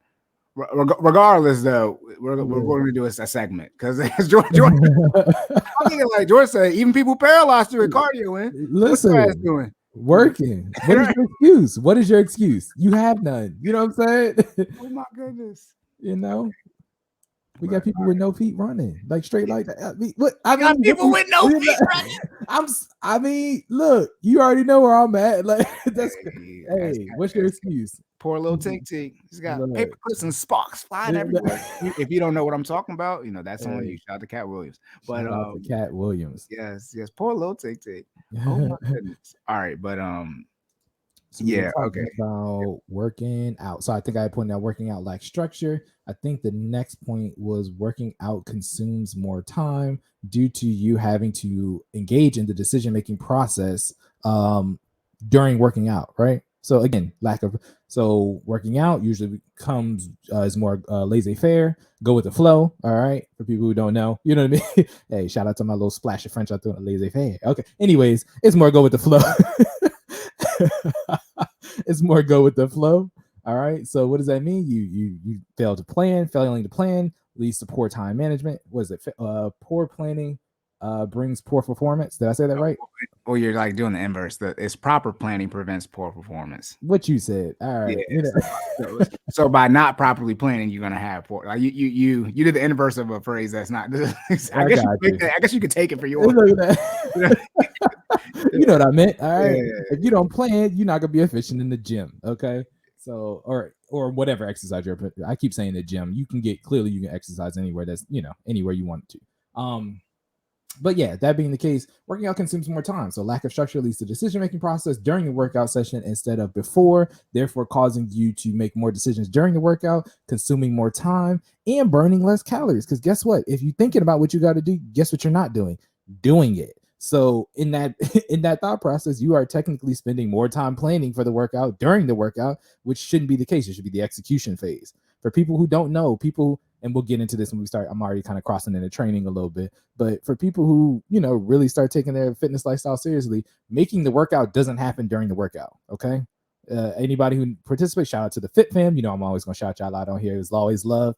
Regardless, though, we're going to do a segment because Jordan. I'm thinking like George said, even people paralyzed doing cardio. Listen, what's doing? Working. What is your excuse? What is your excuse? You have none. You know what I'm saying? Oh my goodness. We got people with no feet running, like straight like that. People with no feet running. Look, you already know where I'm at. Like that's what's your excuse? Poor little Tick. He's got paper clips and sparks flying everywhere. If you don't know what I'm talking about, that's on you. Shout out to Cat Williams. But shout out to Cat Williams. Yes. Poor little Tick. Oh my goodness. All right, but So okay. About working out. So I think I pointed out working out lacks structure. I think the next point was working out consumes more time due to you having to engage in the decision-making process during working out, right? So again, working out usually comes is more laissez-faire, go with the flow. All right, for people who don't know, you know what I mean. Hey, shout out to my little splash of French out there, laissez-faire. Okay, anyways, it's more go with the flow. It's more go with the flow. All right. So what does that mean? You fail to plan. Failing to plan leads to poor time management. What is it? Poor planning brings poor performance. Did I say that right? Or you're like doing the inverse. It's proper planning prevents poor performance. What you said. All right. Yeah, so by not properly planning, you're gonna have poor. Like you did the inverse of a phrase that's not. I guess you could take it for yours. You know what I meant. All right. Yeah. If you don't plan, you're not gonna be efficient in the gym. Okay. So or whatever exercise you're. I keep saying the gym. You can exercise anywhere. That's anywhere you want to. But yeah, that being the case, working out consumes more time. So lack of structure leads to decision-making process during the workout session instead of before, therefore causing you to make more decisions during the workout, consuming more time and burning less calories. Because guess what? If you're thinking about what you got to do, guess what you're not doing? Doing it. So in that thought process, you are technically spending more time planning for the workout during the workout, which shouldn't be the case. It should be the execution phase. For people who don't know, and we'll get into this when we start. I'm already kind of crossing into training a little bit, but for people who, really start taking their fitness lifestyle seriously, making the workout doesn't happen during the workout. Okay. Anybody who participates, shout out to the Fit Fam. I'm always going to shout y'all out on here. It's always love.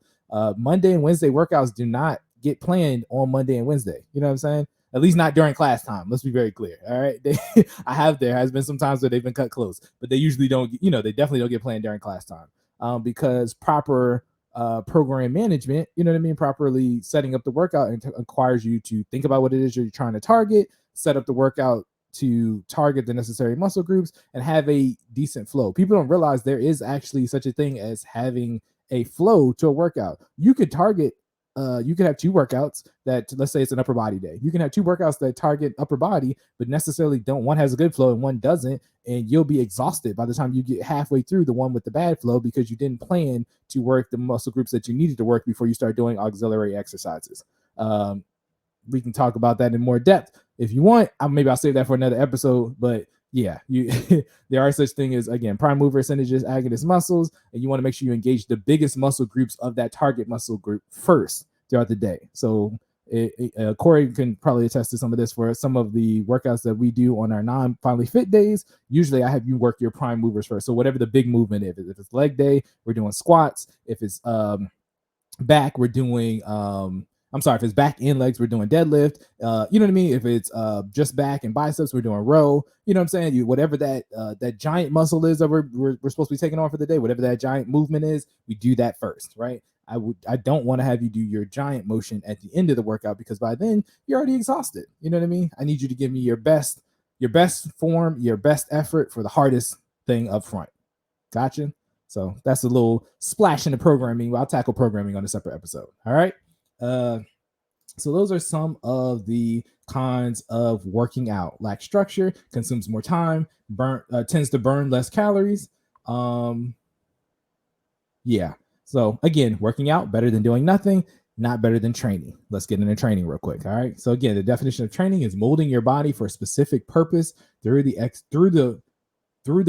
Monday and Wednesday workouts do not get planned on Monday and Wednesday. You know what I'm saying? At least not during class time. Let's be very clear. All right. There has been some times where they've been cut close, but they usually don't, they definitely don't get planned during class time because proper program management, properly setting up the workout requires you to think about what it is you're trying to target, set up the workout to target the necessary muscle groups and have a decent flow. People don't realize there is actually such a thing as having a flow to a workout. You could target you can have two workouts that, let's say it's an upper body day. You can have two workouts that target upper body, but necessarily don't. One has a good flow and one doesn't, and you'll be exhausted by the time you get halfway through the one with the bad flow because you didn't plan to work the muscle groups that you needed to work before you start doing auxiliary exercises. We can talk about that in more depth if you want. Maybe I'll save that for another episode, but yeah, there are such thing as, again, prime mover, synergist, agonist muscles, and you want to make sure you engage the biggest muscle groups of that target muscle group first throughout the day. So Cory can probably attest to some of this. For some of the workouts that we do on our non-FinallyFit days, usually I have you work your prime movers first. So whatever the big movement is, if it's leg day, we're doing squats. If it's back, we're doing if it's back and legs, we're doing deadlift. You know what I mean? If it's just back and biceps, we're doing row. You know what I'm saying? Whatever that giant muscle is that we're supposed to be taking on for the day, whatever that giant movement is, we do that first, right? I don't want to have you do your giant motion at the end of the workout because by then you're already exhausted. You know what I mean? I need you to give me your best form, your best effort for the hardest thing up front. Gotcha? So that's a little splash in the programming. I'll tackle programming on a separate episode. All right. So those are some of the cons of working out. Lack structure, consumes more time, tends to burn less calories. Yeah. So again, working out better than doing nothing, not better than training. Let's get into training real quick. All right. So again, the definition of training is molding your body for a specific purpose through the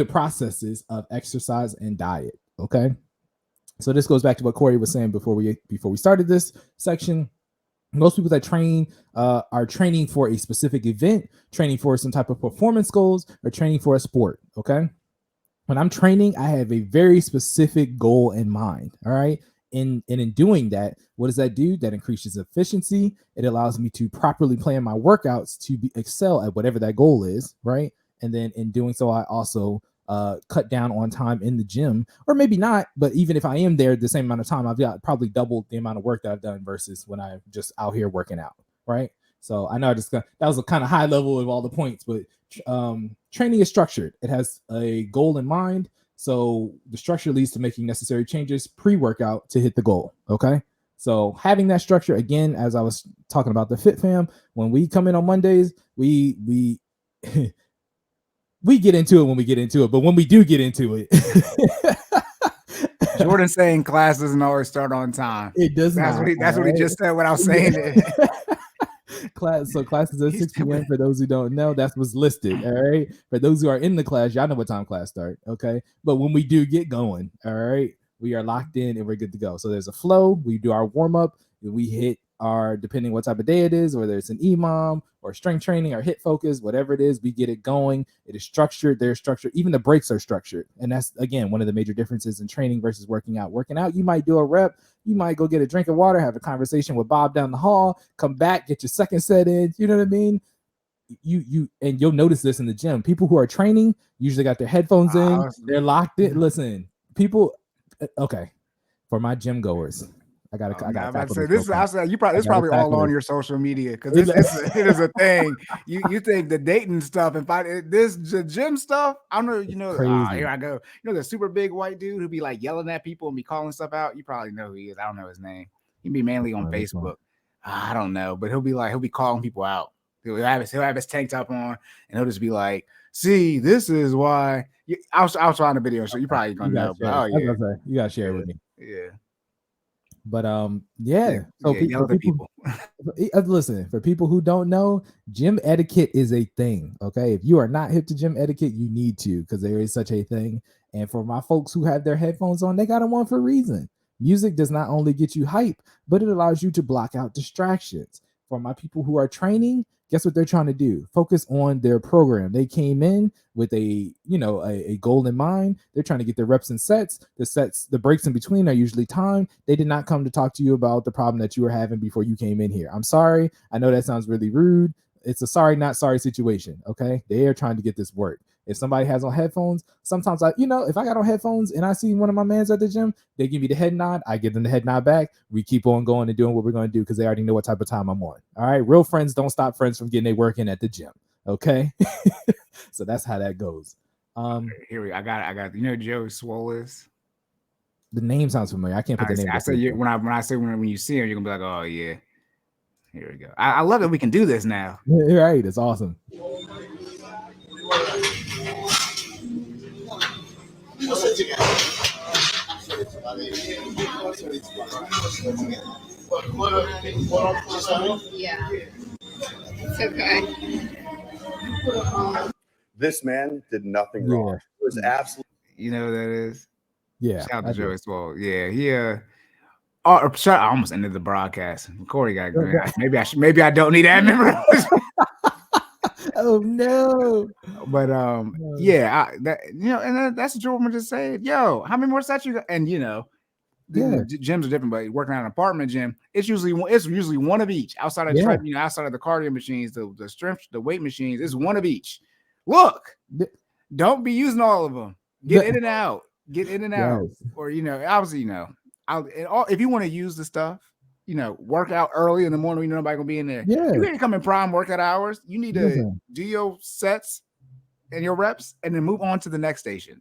processes of exercise and diet. Okay. So this goes back to what Cory was saying before we started this section. Most people that train are training for a specific event, training for some type of performance goals, or training for a sport. Okay. When I'm training, I have a very specific goal in mind. All right. And in doing that, what does that do? That increases efficiency. It allows me to properly plan my workouts to excel at whatever that goal is. Right. And then in doing so, I also cut down on time in the gym, or maybe not, but even if I am there the same amount of time, I've got probably doubled the amount of work that I've done versus when I'm just out here working out, right? So I know that was a kind of high level of all the points, but training is structured. It has a goal in mind. So the structure leads to making necessary changes pre-workout to hit the goal, okay? So having that structure, again, as I was talking about the Fit Fam, when we come in on Mondays, we we get into it when we get into it, but when we do get into it, Jordan's saying class doesn't always start on time. It does that's not. That's what he just said when I was saying it. Class is at 6 p.m. for those who don't know. That's what's listed. All right. For those who are in the class, y'all know what time class start. Okay. But when we do get going, all right, we are locked in and we're good to go. So there's a flow. We do our warm up. We hit our, depending what type of day it is, whether it's an EMOM or strength training or hit focus, whatever it is, we get it going. It is structured. They're structured. Even the breaks are structured. And that's, again, one of the major differences in training versus working out. Working out, you might do a rep. You might go get a drink of water, have a conversation with Bob down the hall, come back, get your second set in. You know what I mean? And you'll notice this in the gym. People who are training usually got their headphones in. They're locked in. Listen, people. Okay, for my gym goers, I got to say this. I said it's probably all on your social media because it is a thing. You think the dating stuff and the gym stuff. I don't know. You know, here I go. You know the super big white dude who be like yelling at people and be calling stuff out. You probably know who he is. I don't know his name. He'd be mainly on Facebook. I don't know, but he'll be calling people out. He'll have his tank top on, and he'll just be like, "See, this is why." I was trying the video, so you probably gonna know. But, you gotta share it with me. Yeah. But yeah. So people listen, for people who don't know, gym etiquette is a thing. Okay, if you are not hip to gym etiquette, you need to, because there is such a thing. And for my folks who have their headphones on, they got them on for a reason. Music does not only get you hype, but it allows you to block out distractions. For my people who are training, guess what they're trying to do? Focus on their program. They came in with a goal in mind. They're trying to get their reps and sets. The breaks in between are usually timed. They did not come to talk to you about the problem that you were having before you came in here. I'm sorry. I know that sounds really rude. It's a sorry, not sorry situation. Okay. They are trying to get this work. If somebody has on headphones, sometimes if I got on headphones and I see one of my mans at the gym, they give me the head nod. I give them the head nod back. We keep on going and doing what we're going to do because they already know what type of time I'm on. All right. Real friends don't stop friends from getting their work in at the gym. Okay. So that's how that goes. Here we. I got. You know, Joey Swole is. The name sounds familiar. I can't put the name. I say when I say when you see him, you're gonna be like, oh yeah. Here we go. I love that we can do this now. Right. It's awesome. Yeah. It's okay. This man did nothing wrong. It was absolutely. You know what that is? Yeah. Shout out to Joey Swole. Yeah, he I almost ended the broadcast. Corey got green. Maybe I don't need admin privilege. Oh no. But yeah, that's what Jordan just said. Yo, how many more sets you got? And you know, the gyms are different, but working at an apartment gym, it's usually one of each. Outside of outside of the cardio machines, the strength, the weight machines, it's one of each. Look, don't be using all of them. Get in and out. Get in and out. Or obviously, if you want to use the stuff, work out early in the morning when nobody gonna be in there. Yeah. You can't come in prime workout hours. You need to do your sets and your reps and then move on to the next station.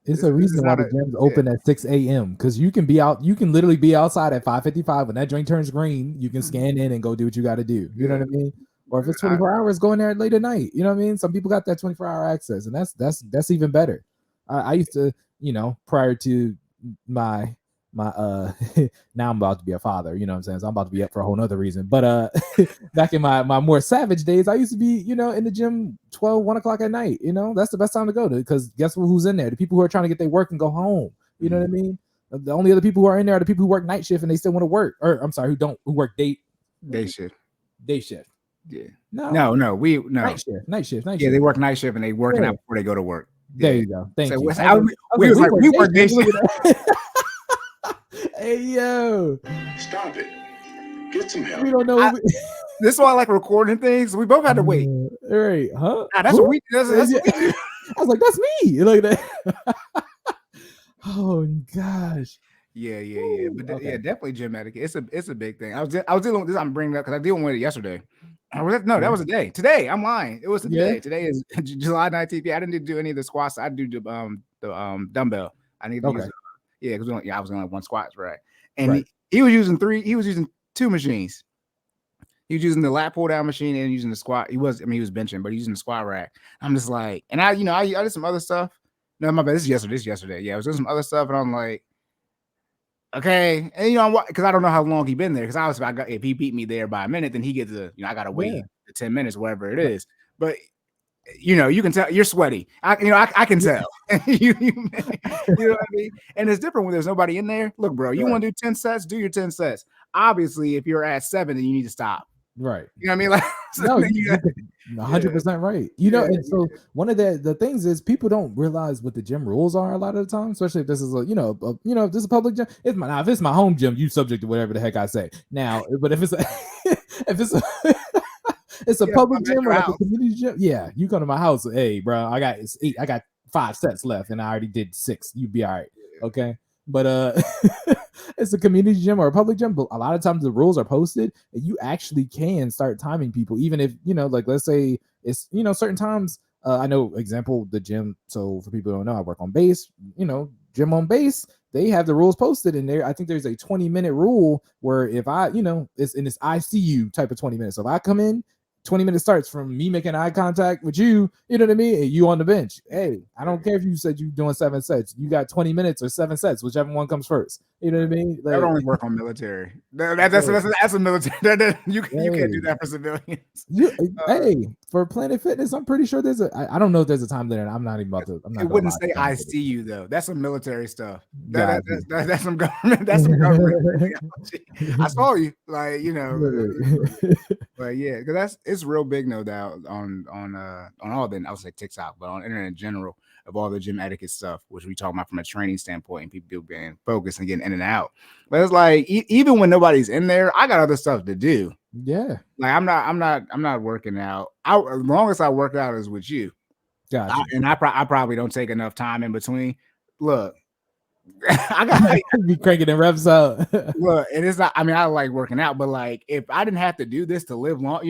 It's a reason why the gym's open at 6 a.m. because you can literally be outside at 5:55 when that joint turns green. You can scan in and go do what you got to do. You know what I mean? Or if it's 24 hours, go in there late at night. You know what I mean? Some people got that 24-hour access, and that's even better. I used to, prior to my now I'm about to be a father, you know what I'm saying? So I'm about to be up for a whole nother reason. But back in my more savage days, I used to be, in the gym 1 o'clock at night. That's the best time to go to, because guess who's in there? The people who are trying to get their work and go home. You know what I mean? The only other people who are in there are the people who work night shift and they still want to work. Or I'm sorry, who work day shift. Yeah. No. Night shift. Yeah, they work night shift and they working out before they go to work. There you go. Thank you. We work day shift. Hey yo, Stop it. Get some help. We don't know. This is why I like recording things. We both had to wait. All right, huh? That's what we. That's what we do. I was like, that's me. Like that. Oh gosh. Yeah. But definitely gym etiquette. It's a big thing. I was dealing with this. I'm bringing it up because I dealing with it yesterday. No, that was a day. Today, I'm lying. It was a day. Today is July 19th. I didn't do any of the squats. I do the dumbbell. I need to use it. Yeah, because I was only one squats, right? And he was using 2 machines. He was using the lat pull down machine and using the squat. He was benching, but he's using the squat rack. I'm just like, and I did some other stuff. No, my bad. This is yesterday. Yeah, I was doing some other stuff, and I'm like, okay, and because I don't know how long he been there. Because obviously, if he beat me there by a minute, then he gets I gotta wait the 10 minutes, whatever it is. But you can tell you're sweaty. I can tell. you know what I mean? And it's different when there's nobody in there. Look, bro, you want to do 10 sets, do your 10 sets. Obviously, if you're at 7, then you need to stop. Right. You know what I mean? Like, no, you're 100% right. And so one of the things is people don't realize what the gym rules are a lot of the time, especially if this is if this is a public gym. If it's my home gym, you subject to whatever the heck I say. Now, but if it's it's a public gym or like a community gym. Yeah, you come to my house. Hey, bro, I got 5 sets left, and I already did 6. You'd be all right, okay? But it's a community gym or a public gym. But a lot of times the rules are posted, and you actually can start timing people, even if like let's say it's certain times. I know example the gym. So for people who don't know, I work on base. Gym on base. They have the rules posted in there. I think there's a 20-minute rule where if I it's in this ICU type of 20 minutes. So if I come in. 20 minutes starts from me making eye contact with you, you know what I mean? And you on the bench. Hey, I don't care if you said you're doing 7 sets. You got 20 minutes or 7 sets, whichever one comes first. You know what I mean? Like, I don't only work on military. That's a military. You can't do that for civilians. Hey, for Planet Fitness, I'm pretty sure there's I don't know if there's a time there. I'm not even about to. It wouldn't say I see you though. That's some military stuff. That's some government. That's some government. I saw you, but yeah, because it's real big, no doubt, on all the, I would say TikTok, but on internet in general, of all the gym etiquette stuff, which we talk about from a training standpoint, and people being focused and getting in and out. But it's like even when nobody's in there, I got other stuff to do. Yeah, like I'm not working out. As long as I work out is with you. Gotcha. I probably don't take enough time in between. Look, I got be cranking them reps out. Look, and it's not. I mean, I like working out, but like, if I didn't have to do this to live long, if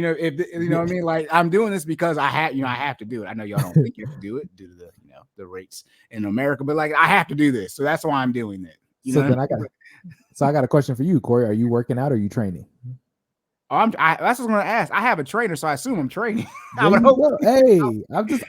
you know what I mean, like, I'm doing this because I have to do it. I know y'all don't think you have to do it due to the the rates in America, but like, I have to do this, so that's why I'm doing it. So I got a question for you, Corey. Are you working out or are you training? That's what I was going to ask. I have a trainer, so I assume I'm training. I There would you hope. go. Hey,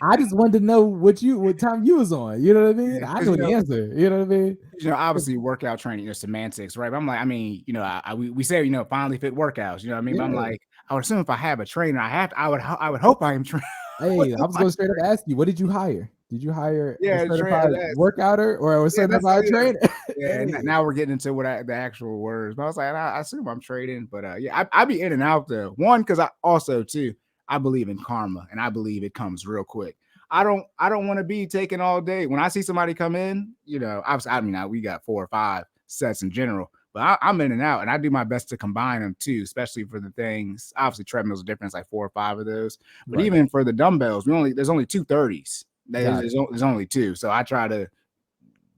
I just wanted to know what time you was on. You know what I mean? Yeah, I know the answer. You know what I mean? Obviously workout training, semantics, right? But I'm like, I mean, we say, FinallyFit workouts, you know what I mean? But I'm like, I would assume if I have a trainer, I would hope I am trained. Hey, I was going straight up to ask you, what did you hire? Did you hire a certified trainer, workouter or a certified trainer? Yeah, now we're getting into the actual words. But I was like, I assume I'm trading, but I be in and out though. One, because I also too, I believe in karma, and I believe it comes real quick. I don't want to be taking all day. When I see somebody come in, obviously, we got 4 or 5 sets in general, but I'm in and out, and I do my best to combine them too, especially for the things. Obviously, treadmills are different. It's like 4 or 5 of those, but Right. even for the dumbbells, there's only 2 30s. There's only 2, so I try to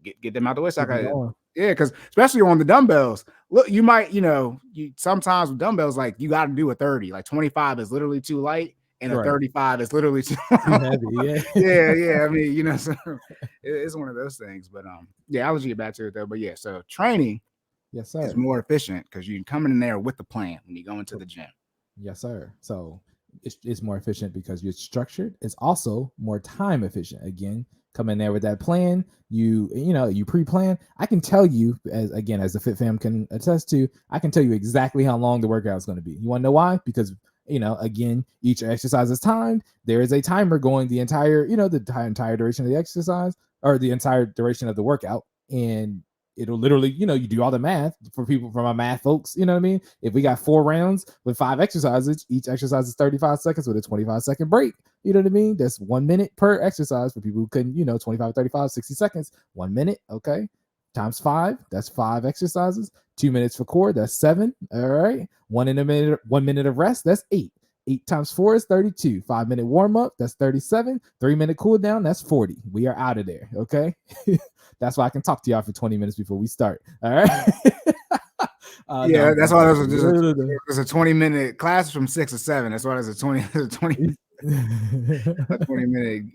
get them out the way. So because especially on the dumbbells, look, you might, you sometimes with dumbbells, like you got to do a 30, like 25 is literally too light, and a 35 is literally too heavy. yeah. I mean, so it's one of those things. But I'll let you get back to it though. But yeah, so training, yes, sir, is more efficient because you can come in there with the plan when you go into the gym. Yes, sir. So it's more efficient because you're structured. It's also more time efficient. Again, come in there with that plan. You pre-plan. I can tell you, as the Fit Fam can attest to, I can tell you exactly how long the workout is going to be. You want to know why? Because again, each exercise is timed. There is a timer going the entire duration of the exercise or the entire duration of the workout, and it'll literally, you do all the math for my math folks. You know what I mean? If we got 4 rounds with 5 exercises, each exercise is 35 seconds with a 25-second break. You know what I mean? That's 1 minute per exercise for people who couldn't, 25, 35, 60 seconds, 1 minute. Okay. Times 5, that's 5 exercises. 2 minutes for core, that's 7. All right. 1 minute of rest, that's 8. 8 times 4 is 32. 5-minute warm up, that's 37. 3-minute cool down, that's 40. We are out of there. Okay. That's why I can talk to y'all for 20 minutes before we start. All right. That's why there's a 20-minute class from 6 to 7. That's why there's a 20 minute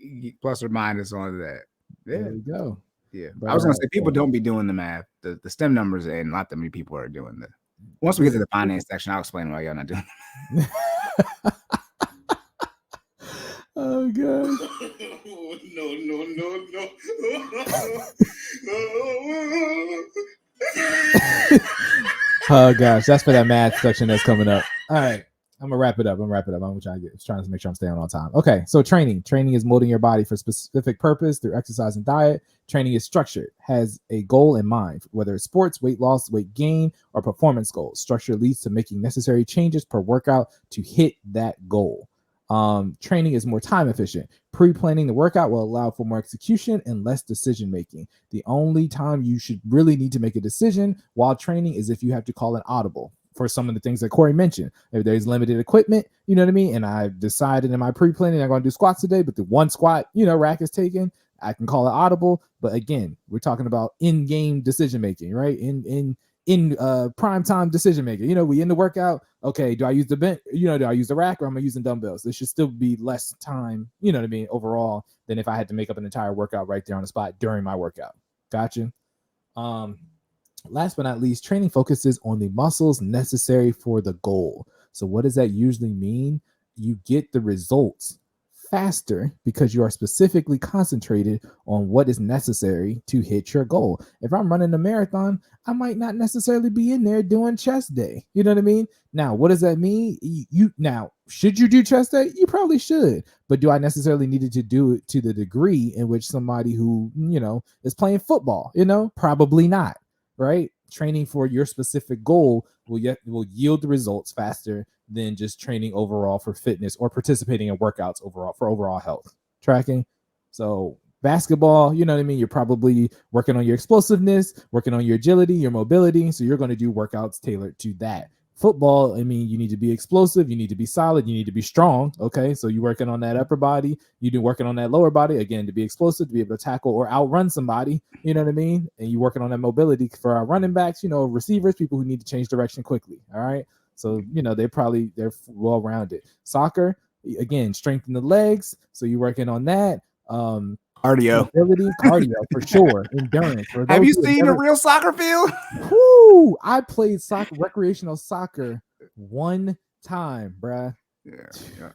plus or minus on that. Yeah. There you go. Yeah. But I was gonna say people don't be doing the math, the STEM numbers, and not that many people are doing that. Once we get to the finance section, I'll explain why y'all not doing it. Oh god. Oh gosh, that's for that math section that's coming up. All right, I'm gonna wrap it up. I'm trying to make sure I'm staying on time. Okay, so training is molding your body for specific purpose through exercise and diet. Training is structured, has a goal in mind, whether it's sports, weight loss, weight gain, or performance goals. Structure leads to making necessary changes per workout to hit that goal. Training is more time efficient. Pre-planning the workout will allow for more execution and less decision making. The only time you should really need to make a decision while training is if you have to call an audible for some of the things that Corey mentioned. If there's limited equipment, you know what I mean, and I decided in my pre-planning I'm going to do squats today, but the one squat rack is taken, I can call it audible. But again, we're talking about in-game decision making, right? In prime time decision making. We in the workout. Okay, do I use the bench? Do I use the rack, or am I using dumbbells? There should still be less time, overall, than if I had to make up an entire workout right there on the spot during my workout. Gotcha. Last but not least, training focuses on the muscles necessary for the goal. So what does that usually mean? You get the results faster because you are specifically concentrated on what is necessary to hit your goal. If I'm running a marathon, I might not necessarily be in there doing chest day. You know what I mean? Now, what does that mean? Should you do chest day? You probably should. But do I necessarily need to do it to the degree in which somebody who, is playing football, probably not, right? Training for your specific goal will yield the results faster than just training overall for fitness or participating in workouts overall for overall health. Tracking. So basketball, you know what I mean? You're probably working on your explosiveness, working on your agility, your mobility. So you're going to do workouts tailored to that. Football, I mean, you need to be explosive, you need to be solid, you need to be strong. Okay, so you're working on that upper body, you're working on that lower body again to be explosive, to be able to tackle or outrun somebody. You know what I mean? And you're working on that mobility for our running backs, receivers, people who need to change direction quickly. All right, so they're well rounded. Soccer, again, strengthen the legs, so you're working on that. Cardio. Mobility, cardio for sure. Endurance. For Have those you who seen a real soccer field? Whoo! I played recreational soccer one time, bruh. Yeah.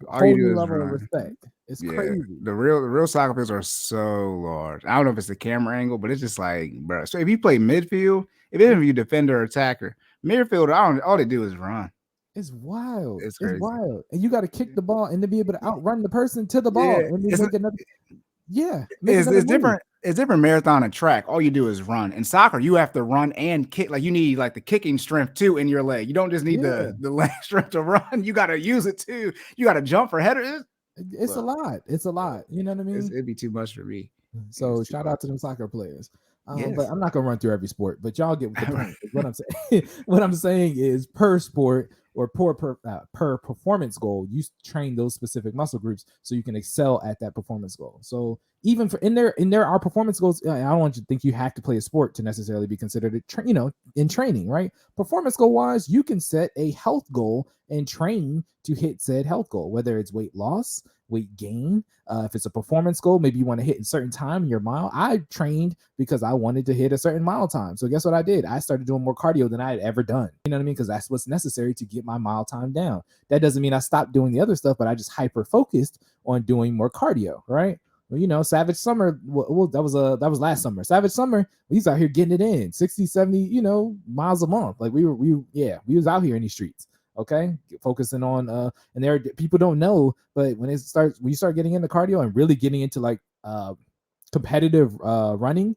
Whole new level of respect. It's crazy. The real soccer fields are so large. I don't know if it's the camera angle, but it's just like, bro. So if you play midfield, even if you defender or attacker, midfield, all they do is run. It's wild. It's crazy. Wild. And you got to kick the ball and to be able to outrun the person to the ball and then make another. Yeah, it's different. It's different marathon and track. All you do is run. In soccer, you have to run and kick. Like you need like the kicking strength too in your leg. You don't just need the leg strength to run. You got to use it too. You got to jump for headers. It's a lot. It's a lot. You know what I mean? It'd be too much for me. So shout out to them soccer players. But I'm not gonna run through every sport. But y'all get the point. What I'm saying. What I'm saying is per sport or per performance goal, you train those specific muscle groups so you can excel at that performance goal. So even for in there are performance goals. I don't want you to think you have to play a sport to necessarily be considered in training, right? Performance goal wise, you can set a health goal and train to hit said health goal, whether it's weight loss, weight gain. If it's a performance goal, maybe you want to hit a certain time in your mile. I trained because I wanted to hit a certain mile time. So guess what I did? I started doing more cardio than I had ever done. You know what I mean? Because that's what's necessary to get my mile time down. That doesn't mean I stopped doing the other stuff, but I just hyper focused on doing more cardio, right? Well, Savage Summer, that was last summer. Savage Summer, he's out here getting it in 60, 70, miles a month. Like we was out here in these streets. Okay, focusing on and there people don't know, but when you start getting into cardio and really getting into like competitive running,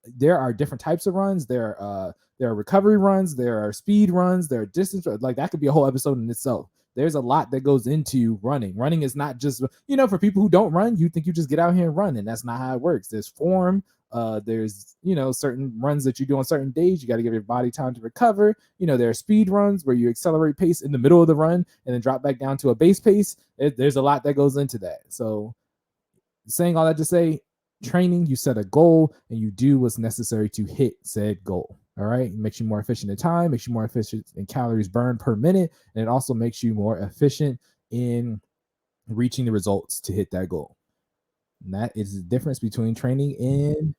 there are different types of runs. There are recovery runs, there are speed runs, there are distance, like that could be a whole episode in itself. There's a lot that goes into running. Running is not just, for people who don't run, you think you just get out here and run, and that's not how it works. There's form. There's certain runs that you do on certain days. You got to give your body time to recover. There are speed runs where you accelerate pace in the middle of the run and then drop back down to a base pace. There's a lot that goes into that. So saying all that to say, training, you set a goal and you do what's necessary to hit said goal. All right, it makes you more efficient in time, makes you more efficient in calories burned per minute, and it also makes you more efficient in reaching the results to hit that goal. And that is the difference between training and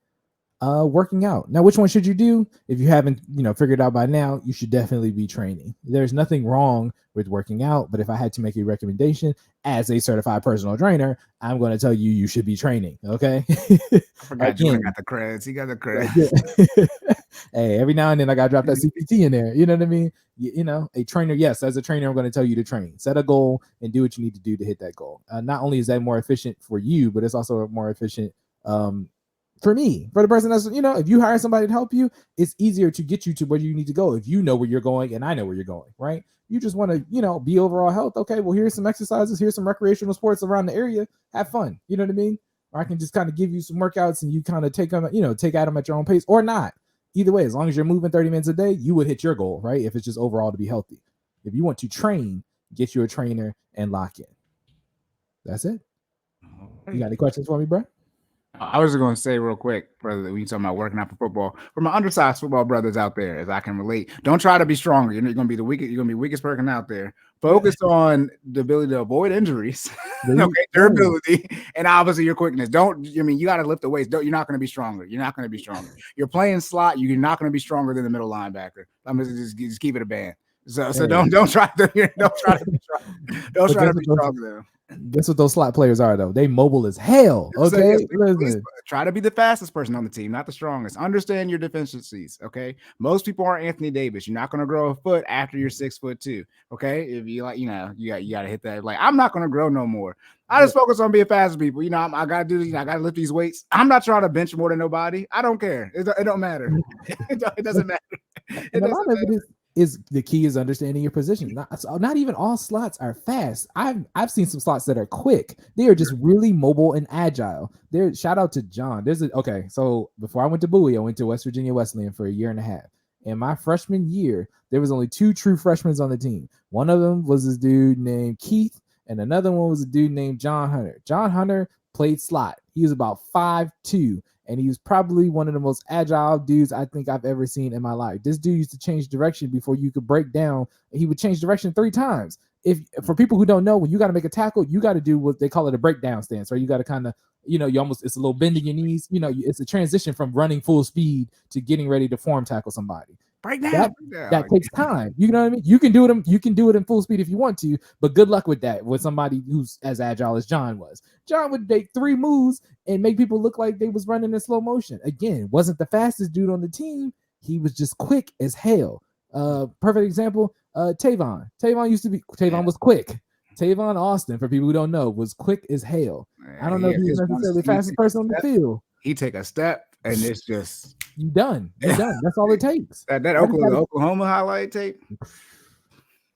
working out. Now, which one should you do? If you haven't, figured out by now, you should definitely be training. There's nothing wrong with working out, but if I had to make a recommendation as a certified personal trainer, I'm going to tell you should be training. Okay. I forgot you got the creds. He got the creds. Hey, every now and then I got to drop that CPT in there. You know what I mean? A trainer. Yes, as a trainer, I'm going to tell you to train, set a goal, and do what you need to do to hit that goal. Not only is that more efficient for you, but it's also more efficient for me, for the person that's, if you hire somebody to help you, it's easier to get you to where you need to go. If you know where you're going and I know where you're going, right? You just want to, be overall health. Okay, well, here's some exercises. Here's some recreational sports around the area. Have fun. You know what I mean? Or I can just kind of give you some workouts and you kind of take them, take at them at your own pace or not. Either way, as long as you're moving 30 minutes a day, you would hit your goal, right? If it's just overall to be healthy. If you want to train, get you a trainer and lock in. That's it. You got any questions for me, bro? I was just going to say real quick, brother, when you talking about working out for football, for my undersized football brothers out there, as I can relate, don't try to be stronger. You're going to be the weakest. You're going to be weakest person out there. Focus on the ability to avoid injuries, durability, and obviously your quickness. You got to lift the weights. You're not going to be stronger. You're not going to be stronger. You're playing slot. You're not going to be stronger than the middle linebacker. I'm going to just keep it a band. So don't try to be stronger. Guess what those slot players are, though? They mobile as hell. Okay, please try to be the fastest person on the team, not the strongest. Understand your deficiencies. Okay, most people aren't Anthony Davis. You're not going to grow a foot after you're 6'2". Okay, if you you got to hit that. Like, I'm not going to grow no more. I just focus on being fast with people. I got to do this. I got to lift these weights. I'm not trying to bench more than nobody. I don't care. It don't matter. It doesn't matter. It doesn't matter. Is the key is understanding your position. Not even all slots are fast. I've seen some slots that are quick. They are just really mobile and agile. Shout out to John. So before I went to Bowie, I went to West Virginia Wesleyan for a year and a half. In my freshman year, there was only 2 true freshmen on the team. One of them was this dude named Keith, and another one was a dude named John Hunter. John Hunter played slot. He was about 5'2", and he was probably one of the most agile dudes I think I've ever seen in my life. This dude used to change direction before you could break down. He would change direction 3 times. If for people who don't know, when you got to make a tackle, you got to do what they call it a breakdown stance, right? You got to kind of, you almost, it's a little bend in your knees. It's a transition from running full speed to getting ready to form tackle somebody. That takes time. You know what I mean? You can do it in full speed if you want to, but good luck with that with somebody who's as agile as John was. John would make 3 moves and make people look like they was running in slow motion. Again, wasn't the fastest dude on the team. He was just quick as hell. Perfect example, Tavon. Tavon was quick. Tavon Austin, for people who don't know, was quick as hell. I don't know if he's necessarily the fastest person on the field. He take a step and it's just you done. That's all it takes. That Oklahoma highlight tape.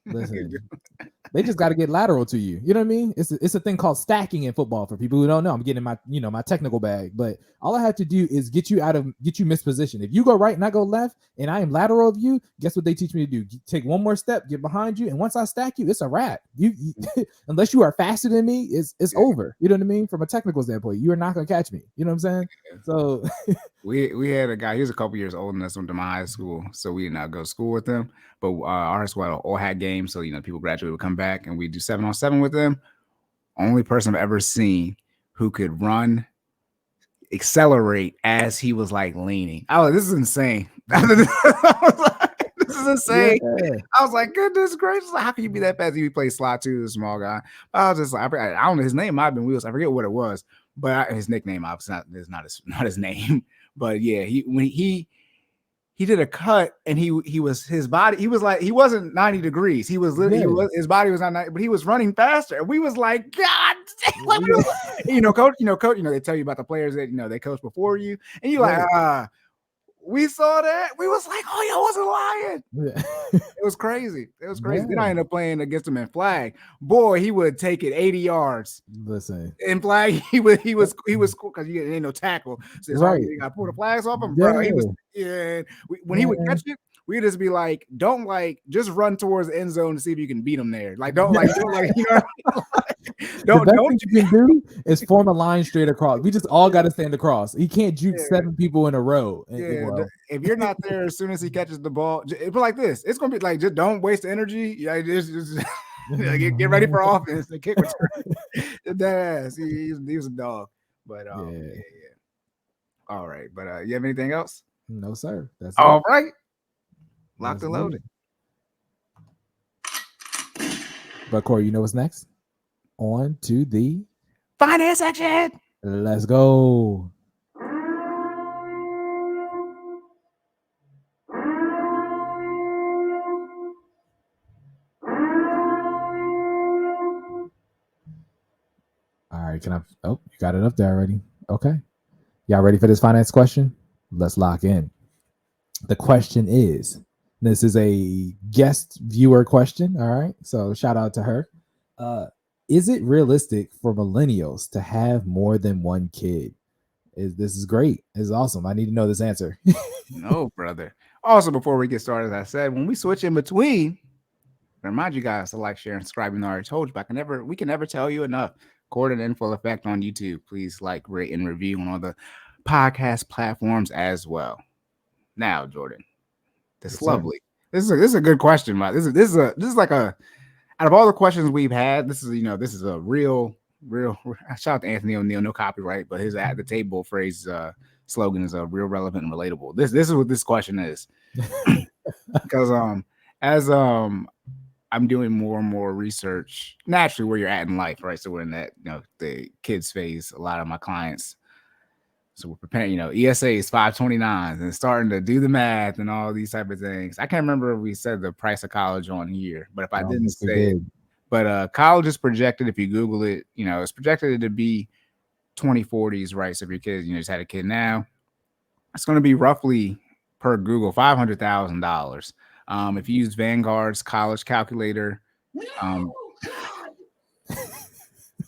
Listen, they just got to get lateral to you. You know what I mean? It's a thing called stacking in football. For people who don't know, I'm getting my my technical bag, but all I have to do is get you mispositioned. If you go right and I go left, and I am lateral of you, guess what they teach me to do? Take one more step, get behind you, and once I stack you, it's a wrap. You unless you are faster than me, it's over. You know what I mean? From a technical standpoint, you are not gonna catch me. You know what I'm saying? So we had a guy. He was a couple years older than us, went to my high school, so we did not go to school with him. But our school had an all-hat game, so people graduate would come back and we do 7-on-7 with them. Only person I've ever seen who could run, accelerate as he was like leaning. This is insane. This is insane. Yeah. I was like, goodness gracious, how can you be that fast? He played slot too, the small guy. I was just like, I don't know, his name might have been Wheels. I forget what it was, but his nickname obviously is not his name. But yeah, he did a cut and he wasn't 90 degrees. He was literally his body was not 90, but he was running faster. And we was like, God damn, coach, they tell you about the players that they coach before you, and you're like, we saw that. We was like, oh, y'all wasn't lying. It was crazy. It was crazy. Yeah. Then I ended up playing against him in flag. Boy, he would take it 80 yards. Listen, in flag, he was cool because you ain't no tackle. So right, you got to pull the flags off him, bro. He was when he would catch it, we'd just be like, just run towards the end zone to see if you can beat him there. Like, don't what you can do is form a line straight across. We just all got to stand across. He can't juke 7 people in a row. If you're not there as soon as he catches the ball, it'll be like this. It's gonna be like, just don't waste energy. Yeah, just get ready for offense. The kick return. That ass. He was a dog. But yeah. All right. But you have anything else? No, sir. That's all right. Locked and loaded. But Corey, you know what's next? On to the finance section. Let's go. All right, you got it up there already. Okay. Y'all ready for this finance question? Let's lock in. The question is, this is a guest viewer question. All right. So shout out to her. Is it realistic for millennials to have more than one kid? This is great. This is awesome. I need to know this answer. No, brother. Also, before we get started, as I said, when we switch in between, remind you guys to like, share, and subscribe. I already told you, but we can never tell you enough. Cordan in full effect on YouTube. Please like, rate, and review on all the podcast platforms as well. Now, Jordan, this lovely. This is a good question, man. This is like a, out of all the questions we've had, this is a real. Shout out to Anthony O'Neill, no copyright, but his at the table phrase slogan is real, relevant, and relatable. This is what this question is, because as I'm doing more and more research, naturally where you're at in life, right? So we're in that the kids phase. A lot of my clients. So we're preparing, ESA is 529s and starting to do the math and all these type of things. I can't remember if we said the price of college on here, but if I didn't say it, but college is projected, if you Google it, it's projected to be 2040s, right? So if your kids, just had a kid now, it's going to be roughly per Google $500,000. If you use Vanguard's college calculator. No, God!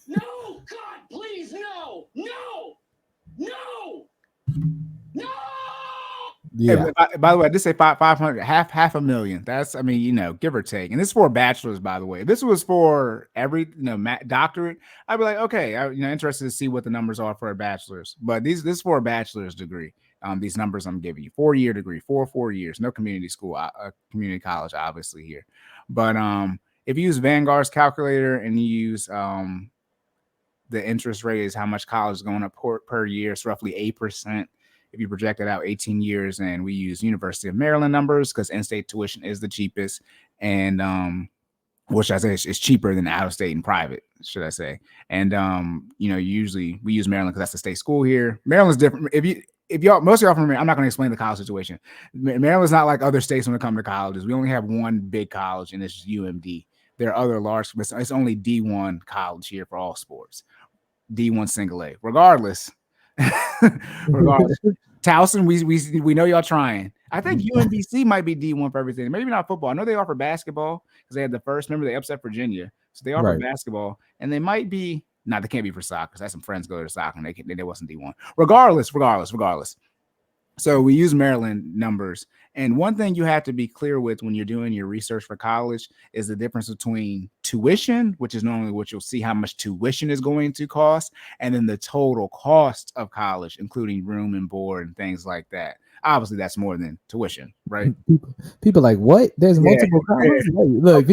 No, God, please, no! Yeah. By the way, I did say 500, half a million. That's, I mean, give or take. And this is for bachelors, by the way. If this was for every, doctorate, I'd be like, okay, interested to see what the numbers are for a bachelor's. But this is for a bachelor's degree. These numbers I'm giving you, 4-year degree, 4 years, no community school, community college, obviously here. But if you use Vanguard's calculator and you use the interest rate is how much college is going up per year, it's roughly 8%. If you project it out 18 years, and we use University of Maryland numbers because in-state tuition is the cheapest, and which I say is cheaper than out-of-state and private, should I say? And usually we use Maryland because that's the state school here. Maryland's different. If y'all, most of y'all from Maryland, I'm not going to explain the college situation. Maryland's not like other states when it comes to colleges. We only have one big college, and it's UMD. There are other large, but it's only D1 college here for all sports. D1 single A. Regardless. Towson, we know y'all trying. I think UMBC might be D1 for everything. Maybe not football. I know they offer basketball because they had the first. Remember, they upset Virginia, so they offer basketball, and they might be. They can't be for soccer because I had some friends go to soccer and they wasn't D1. Regardless. So we use Maryland numbers. And one thing you have to be clear with when you're doing your research for college is the difference between tuition, which is normally what you'll see how much tuition is going to cost, and then the total cost of college, including room and board and things like that. Obviously, that's more than tuition, right? People like, what? There's multiple colleges? Yeah. Look,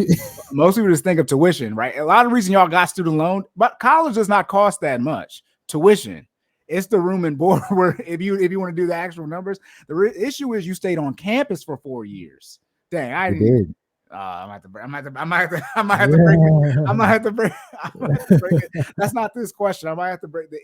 most people just think of tuition, right? A lot of reason y'all got student loan, but college does not cost that much. Tuition. It's the room and board where if you want to do the actual numbers, the issue is you stayed on campus for 4 years. Dang, I did. I might have to break it. That's not this question. I might have to break the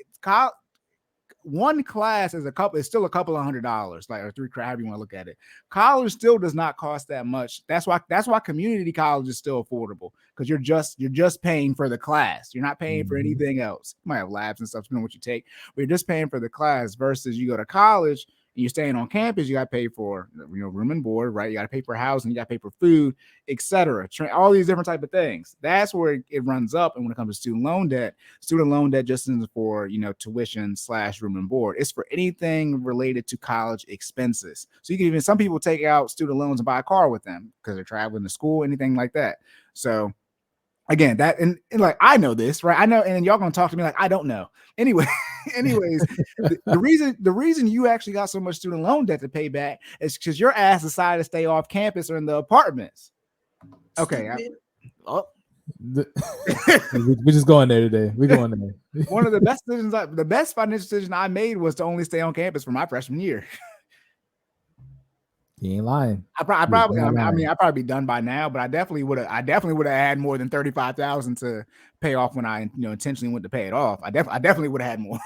one class is still a couple of $100, like, or $3, however you want to look at it. College still does not cost that much. That's why community college is still affordable, because you're just paying for the class. You're not paying for anything else. You might have labs and stuff, depending on what you take, but you're just paying for the class. Versus you go to college and you're staying on campus, you got to pay for room and board, right? You got to pay for housing, you got to pay for food, etc. All these different type of things. That's where it runs up. And when it comes to student loan debt just isn't for tuition / room and board. It's for anything related to college expenses. So you can some people take out student loans and buy a car with them because they're traveling to school, anything like that. So again, that and like I know this, right? I know, and y'all gonna talk to me like I don't know. Anyways, the reason you actually got so much student loan debt to pay back is because your ass decided to stay off campus or in the apartments. Okay. We're just going there today. We're going there. One of the best decisions, the best financial decision I made was to only stay on campus for my freshman year. He ain't lying. I'd probably be done by now, but I definitely would have had more than $35,000 to pay off when I intentionally went to pay it off. I definitely would have had more.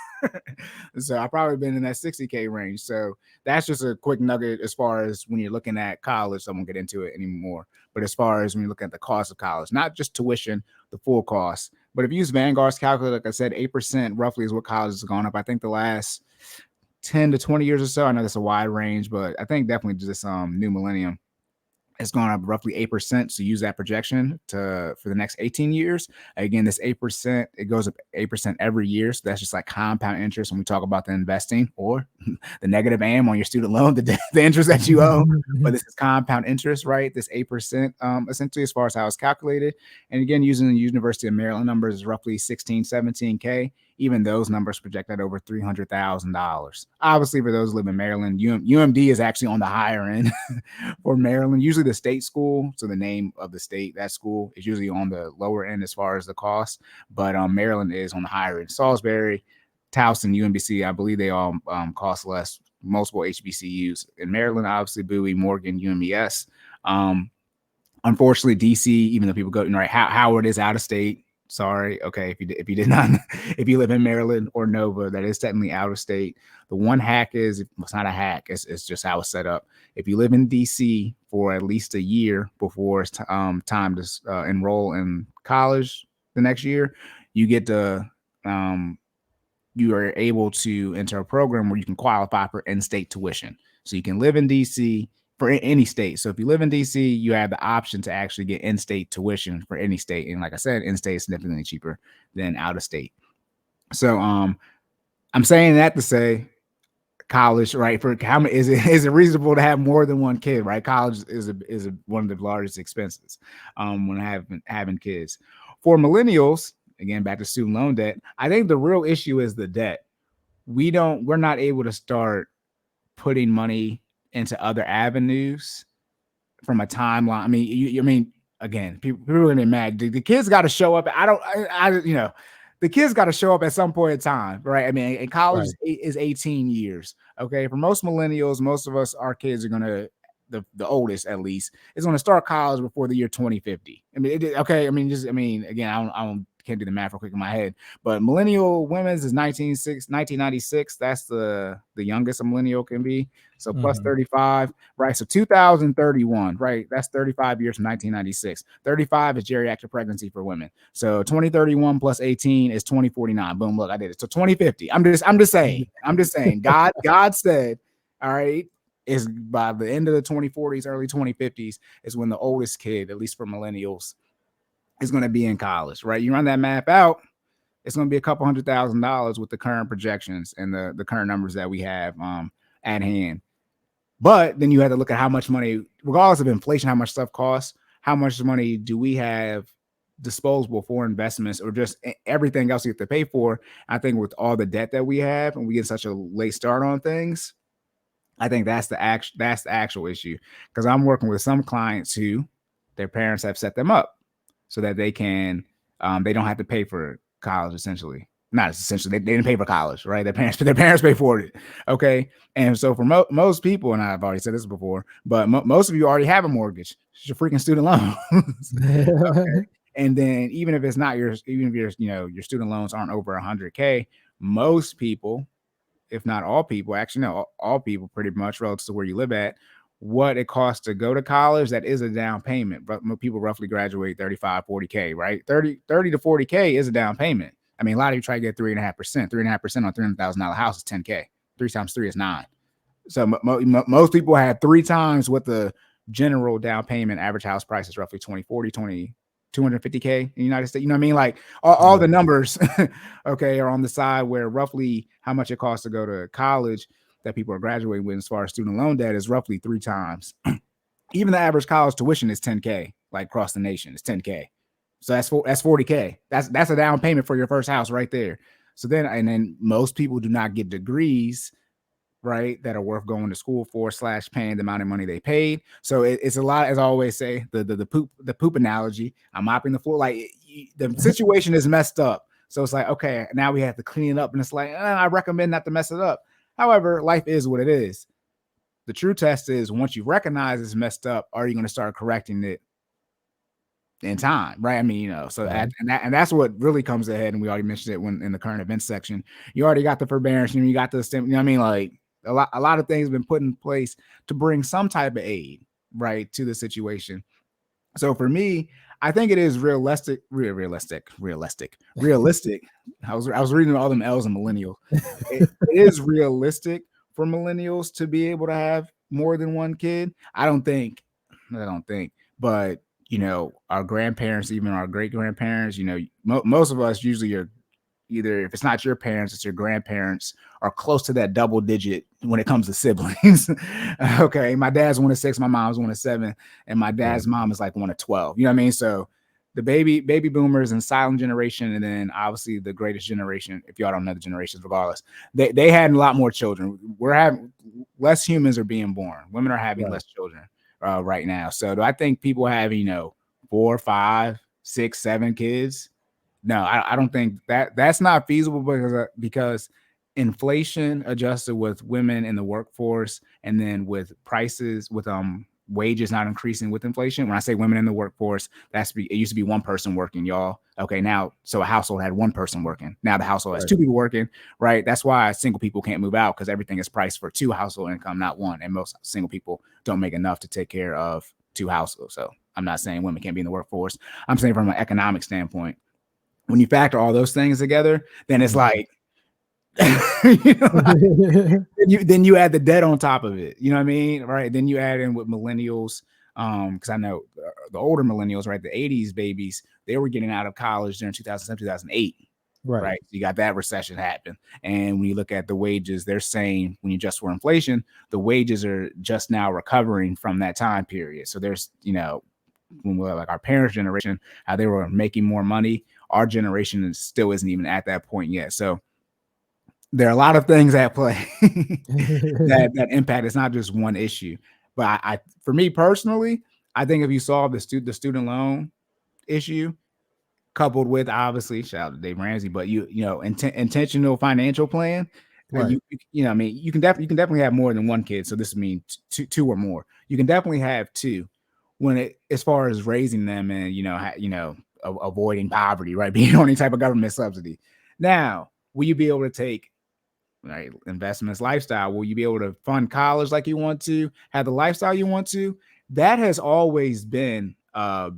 So I probably been in that $60K range. So that's just a quick nugget as far as when you're looking at college. So I won't get into it anymore. But as far as when you look at the cost of college, not just tuition, the full cost. But if you use Vanguard's calculator, like I said, 8% roughly is what college has gone up. I think the last 10 to 20 years or so. I know that's a wide range, but I think definitely just new millennium, it's going up roughly 8%. So use that projection for the next 18 years. Again, this 8%, it goes up 8% every year. So that's just like compound interest when we talk about the investing or the negative AM on your student loan, the interest that you owe. But this is compound interest, right? This 8% essentially as far as how it's calculated. And again, using the University of Maryland numbers is roughly 17K. Even those numbers project at over $300,000. Obviously, for those who live in Maryland, UMD is actually on the higher end for Maryland. Usually the state school, so the name of the state, that school is usually on the lower end as far as the cost. But Maryland is on the higher end. Salisbury, Towson, UMBC, I believe they all cost less. Multiple HBCUs in Maryland, obviously Bowie, Morgan, UMES. Unfortunately, DC, even though people go, right, Howard is out of state. Sorry. Okay. If you did not, if you live in Maryland or Nova, that is technically out of state. The one hack is, it's not a hack. It's just how it's set up. If you live in DC for at least a year before it's time to enroll in college the next year, you get to, you are able to enter a program where you can qualify for in-state tuition. So you can live in DC for any state. So if you live in DC, you have the option to actually get in-state tuition for any state. And like I said, in-state is significantly cheaper than out of state. So I'm saying that to say college, right? For how many is it reasonable to have more than one kid, right? College is one of the largest expenses when having kids. For millennials, again, back to student loan debt, I think the real issue is the debt. We're not able to start putting money into other avenues from a timeline. I mean, again, people are gonna be mad. The kids got to show up. The kids got to show up at some point in time, right? I mean, in college is 18 years. Okay, for most millennials, most of us, our kids are gonna, the oldest at least, is gonna start college before the year 2050. I mean, again, I can't do the math real quick in my head, but millennial women's is 1996. That's the youngest a millennial can be. So plus 35, right? So 2031, right? That's 35 years from 1996. 35 is geriatric pregnancy for women. So 2031 plus 18 is 2049. Boom, look, I did it. So 2050. I'm just saying. God said, all right, is by the end of the 2040s, early 2050s is when the oldest kid, at least for millennials, is going to be in college, right? You run that map out, it's going to be a couple $100,000 with the current projections and the current numbers that we have at hand. But then you have to look at how much money, regardless of inflation, how much stuff costs, how much money do we have disposable for investments or just everything else you have to pay for. I think with all the debt that we have and we get such a late start on things, I think that's the actual issue. Because I'm working with some clients who their parents have set them up so that they can, they don't have to pay for college, essentially. Not essentially, they didn't pay for college, right? Their parents pay for it, okay? And so for most people, and I've already said this before, but most of you already have a mortgage. It's your freaking student loan. Okay? And then even if your student loans aren't over 100K, most people, if not all people, actually no, all people pretty much relative to where you live at, what it costs to go to college, that is a down payment. But people roughly graduate 35, 40K, right? 30 to 40K is a down payment. I mean, a lot of you try to get 3.5%. 3.5% on $300,000 house is 10K. 3 times 3 is 9. So most people have 3 times what the general down payment average house price is, roughly 250K in the United States. You know what I mean? Like all the numbers, okay, are on the side where roughly how much it costs to go to college that people are graduating with as far as student loan debt is roughly 3 times. Even the average college tuition is 10K, like across the nation, it's 10K. So that's 40K. That's a down payment for your first house right there. So then most people do not get degrees, right, that are worth going to school for / paying the amount of money they paid. So it's a lot, as I always say, the poop analogy. I'm mopping the floor. Like the situation is messed up. So it's like, okay, now we have to clean it up. And it's like, I recommend not to mess it up. However, life is what it is. The true test is once you recognize it's messed up, are you going to start correcting it in time, right? I mean, so and that's what really comes ahead. And we already mentioned it when in the current events section. You already got the forbearance, you got the stim. You know what I mean? Like a lot of things have been put in place to bring some type of aid, right, to the situation. So for me, I think it is realistic. I was reading all them L's in millennial. It is realistic for millennials to be able to have more than one kid. I don't think, but our grandparents, even our great grandparents, most of us usually are either, if it's not your parents, it's your grandparents, are close to that double digit when it comes to siblings. Okay, my dad's 1 of 6, my mom's 1 of 7, and my dad's mom is like 1 of 12. You know what I mean? So the baby boomers and silent generation, and then obviously the greatest generation, if y'all don't know the generations, regardless, they had a lot more children. We're having less humans are being born. Women are having less children right now. So do I think people have 4, 5, 6, 7 kids? No, I don't think that's not feasible because inflation adjusted with women in the workforce, and then with prices, with wages not increasing with inflation. When I say women in the workforce, it used to be 1 person working, y'all. Okay, now so a household had 1 person working. Now the household has 2 people working, right? That's why single people can't move out, because everything is priced for 2 household income, not 1. And most single people don't make enough to take care of 2 households. So I'm not saying women can't be in the workforce. I'm saying from an economic standpoint, when you factor all those things together, then it's like, then you add the debt on top of it. You know what I mean? Right. Then you add in with millennials. Because I know the older millennials, right? The 80s babies, they were getting out of college during 2007, 2008. Right. So you got that recession happen. And when you look at the wages, they're saying when you adjust for inflation, the wages are just now recovering from that time period. So there's, when we're like our parents' generation, how they were making more money, our generation still isn't even at that point yet. So there are a lot of things at play that impact. It's not just one issue. But I for me personally, I think if you solve the student loan issue, coupled with obviously shout out to Dave Ramsey, but intentional financial plan. Right. I mean, you can definitely have more than one kid. So this means two or more. You can definitely have two as far as raising them and avoiding poverty, right? Being on any type of government subsidy. Now, will you be able to take investments, lifestyle? Will you be able to fund college like you want to, have the lifestyle you want to? That has always been a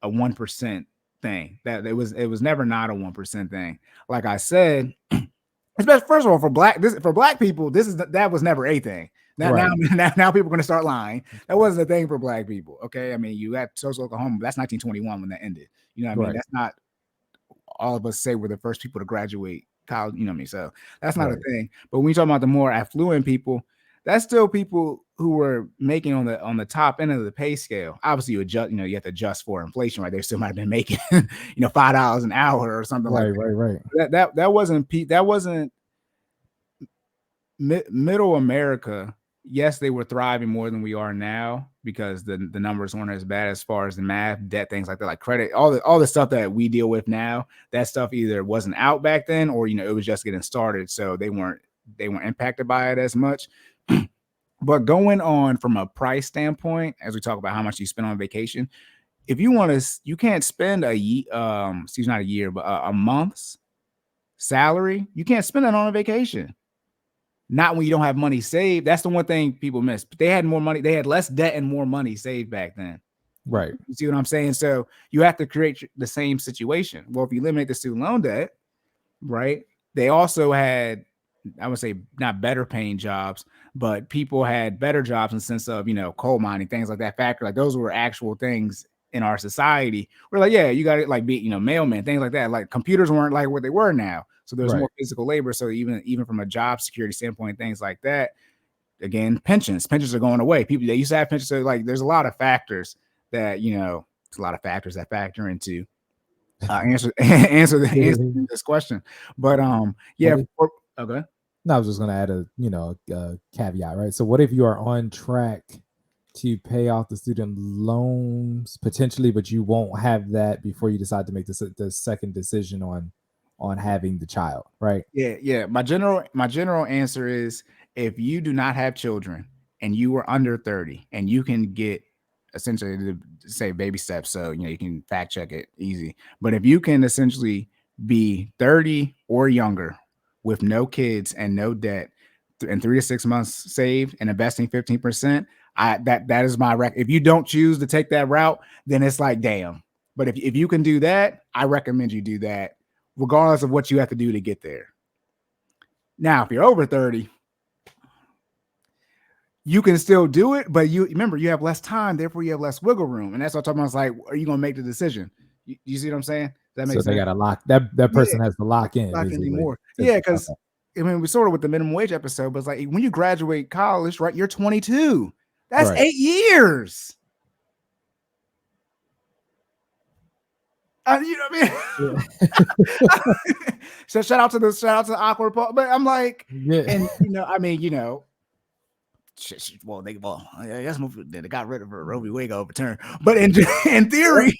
1% thing. That it was never not a 1% thing. Like I said, especially first of all for black people, that was never a thing. Now people are going to start lying. That wasn't a thing for black people. Okay, I mean, you got Tulsa, Oklahoma. That's 1921 when that ended. You know what I mean? That's not all of us say we're the first people to graduate college. You know what I mean? So that's not a thing. But when you talk about the more affluent people, that's still people who were making on the top end of the pay scale. Obviously, you adjust. You have to adjust for inflation, right? They still might have been making, $5 an hour or something like that. Right. That wasn't middle America. Yes, they were thriving more than we are now because the numbers weren't as bad as far as the math, debt, things like that, like credit, all the stuff that we deal with now. That stuff either wasn't out back then, or it was just getting started, so they weren't impacted by it as much. But going on from a price standpoint, as we talk about how much you spend on vacation, if you want to, you can't spend a month's salary. You can't spend it on a vacation. Not when you don't have money saved. That's the one thing people miss. But they had more money. They had less debt and more money saved back then. Right. You see what I'm saying? So you have to create the same situation. Well, if you eliminate the student loan debt, right? They also had, I would say, not better paying jobs, but people had better jobs in the sense of, coal mining, things like that, factory. Like those were actual things in our society. We're like, yeah, you got it, like be, mailman, things like that. Like computers weren't like what they were now. So there's more physical labor. So even from a job security standpoint, things like that. Again, pensions are going away. People, they used to have pensions. So like there's a lot of factors that, it's a lot of factors that factor into answer this question. But okay. No, I was just going to add a caveat, right? So what if you are on track to pay off the student loans potentially, but you won't have that before you decide to make the second decision on having the child, right? Yeah. My general answer is if you do not have children and you are under 30 and you can get essentially say baby steps, so you can fact check it easy. But if you can essentially be 30 or younger with no kids and no debt in 3 to 6 months saved and investing 15%, that is my record. If you don't choose to take that route, then it's like, damn. But if you can do that, I recommend you do that, regardless of what you have to do to get there. Now, if you're over 30, you can still do it, but you remember you have less time, therefore you have less wiggle room. And that's what I'm talking about. It's like, are you going to make the decision? You see what I'm saying? That makes sense. They got to lock that person has to lock in. Lock in more. Yeah, because I mean, we sort of with the minimum wage episode, but it's like when you graduate college, right? You're 22. That's 8 years. You know what I mean? So shout out to the awkward part. But I'm like, and well, they got rid of her. Roe v. Wade overturned. But in theory,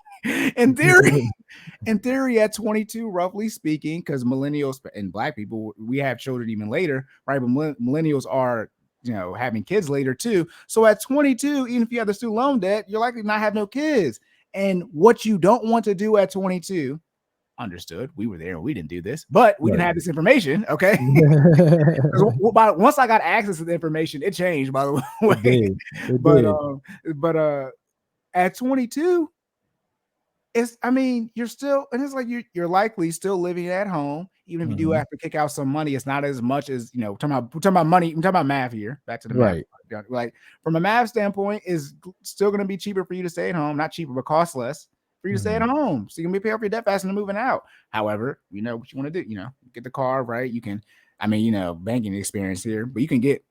at 22, roughly speaking, because millennials and black people, we have children even later, right? But millennials are, having kids later too. So at 22, even if you have the student loan debt, you're likely to not have no kids. And what you don't want to do at 22, understood. We were there and we didn't do this, but we didn't have this information. Okay. Once I got access to the information, it changed, by the way. But at 22, you're still, and it's like you're likely still living at home, even if you do have to kick out some money. It's not as much as we're talking about money. We're talking about math here. Back to the math. Like from a math standpoint, is still going to be cheaper for you to stay at home. Not cheaper, but cost less for you to stay at home. So you can be paying off your debt faster than moving out. However, you know what you want to do, get the car, right? You can, banking experience here, but you can get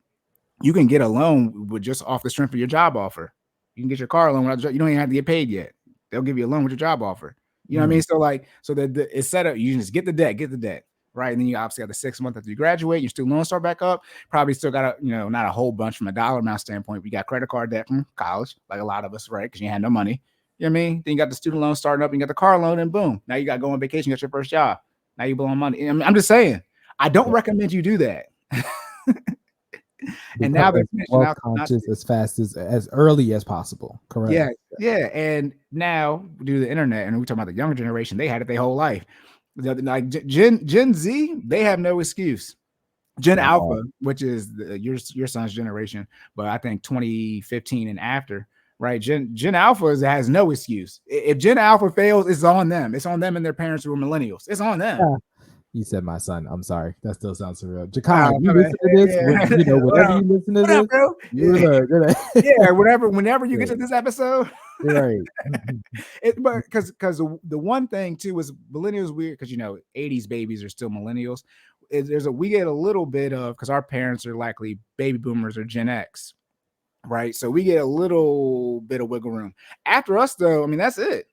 a loan with just off the strength of your job offer. You can get your car loan without you don't even have to get paid yet. They'll give you a loan with your job offer. You know what I mean? So like, it's set up. You just get the debt, right? And then you obviously have the 6 months after you graduate, your student loans start back up. Probably still got not a whole bunch from a dollar amount standpoint. We got credit card debt from college, like a lot of us, right? Because you had no money. You know what I mean? Then you got the student loan starting up, and you got the car loan, and boom, now you got to go on vacation, you got your first job. Now you blowing money. I'm just saying, I don't recommend you do that. And now they're wealth conscious as early as possible. Correct. Yeah. And now due to the internet, and we talking about the younger generation, they had it their whole life. Like Gen Z, they have no excuse. Gen Alpha, which is your son's generation, but I think 2015 and after, right? Gen Alpha has no excuse. If Gen Alpha fails, it's on them. It's on them and their parents who are millennials. It's on them. Yeah. You said my son. I'm sorry. That still sounds surreal. Jakai, you listen to this. Yeah. Whenever you listen to this, bro? Whenever you get to this episode, right? But because the one thing too is millennials weird because 80s babies are still millennials. We get a little bit of because our parents are likely baby boomers or Gen X, right? So we get a little bit of wiggle room. After us, though, that's it.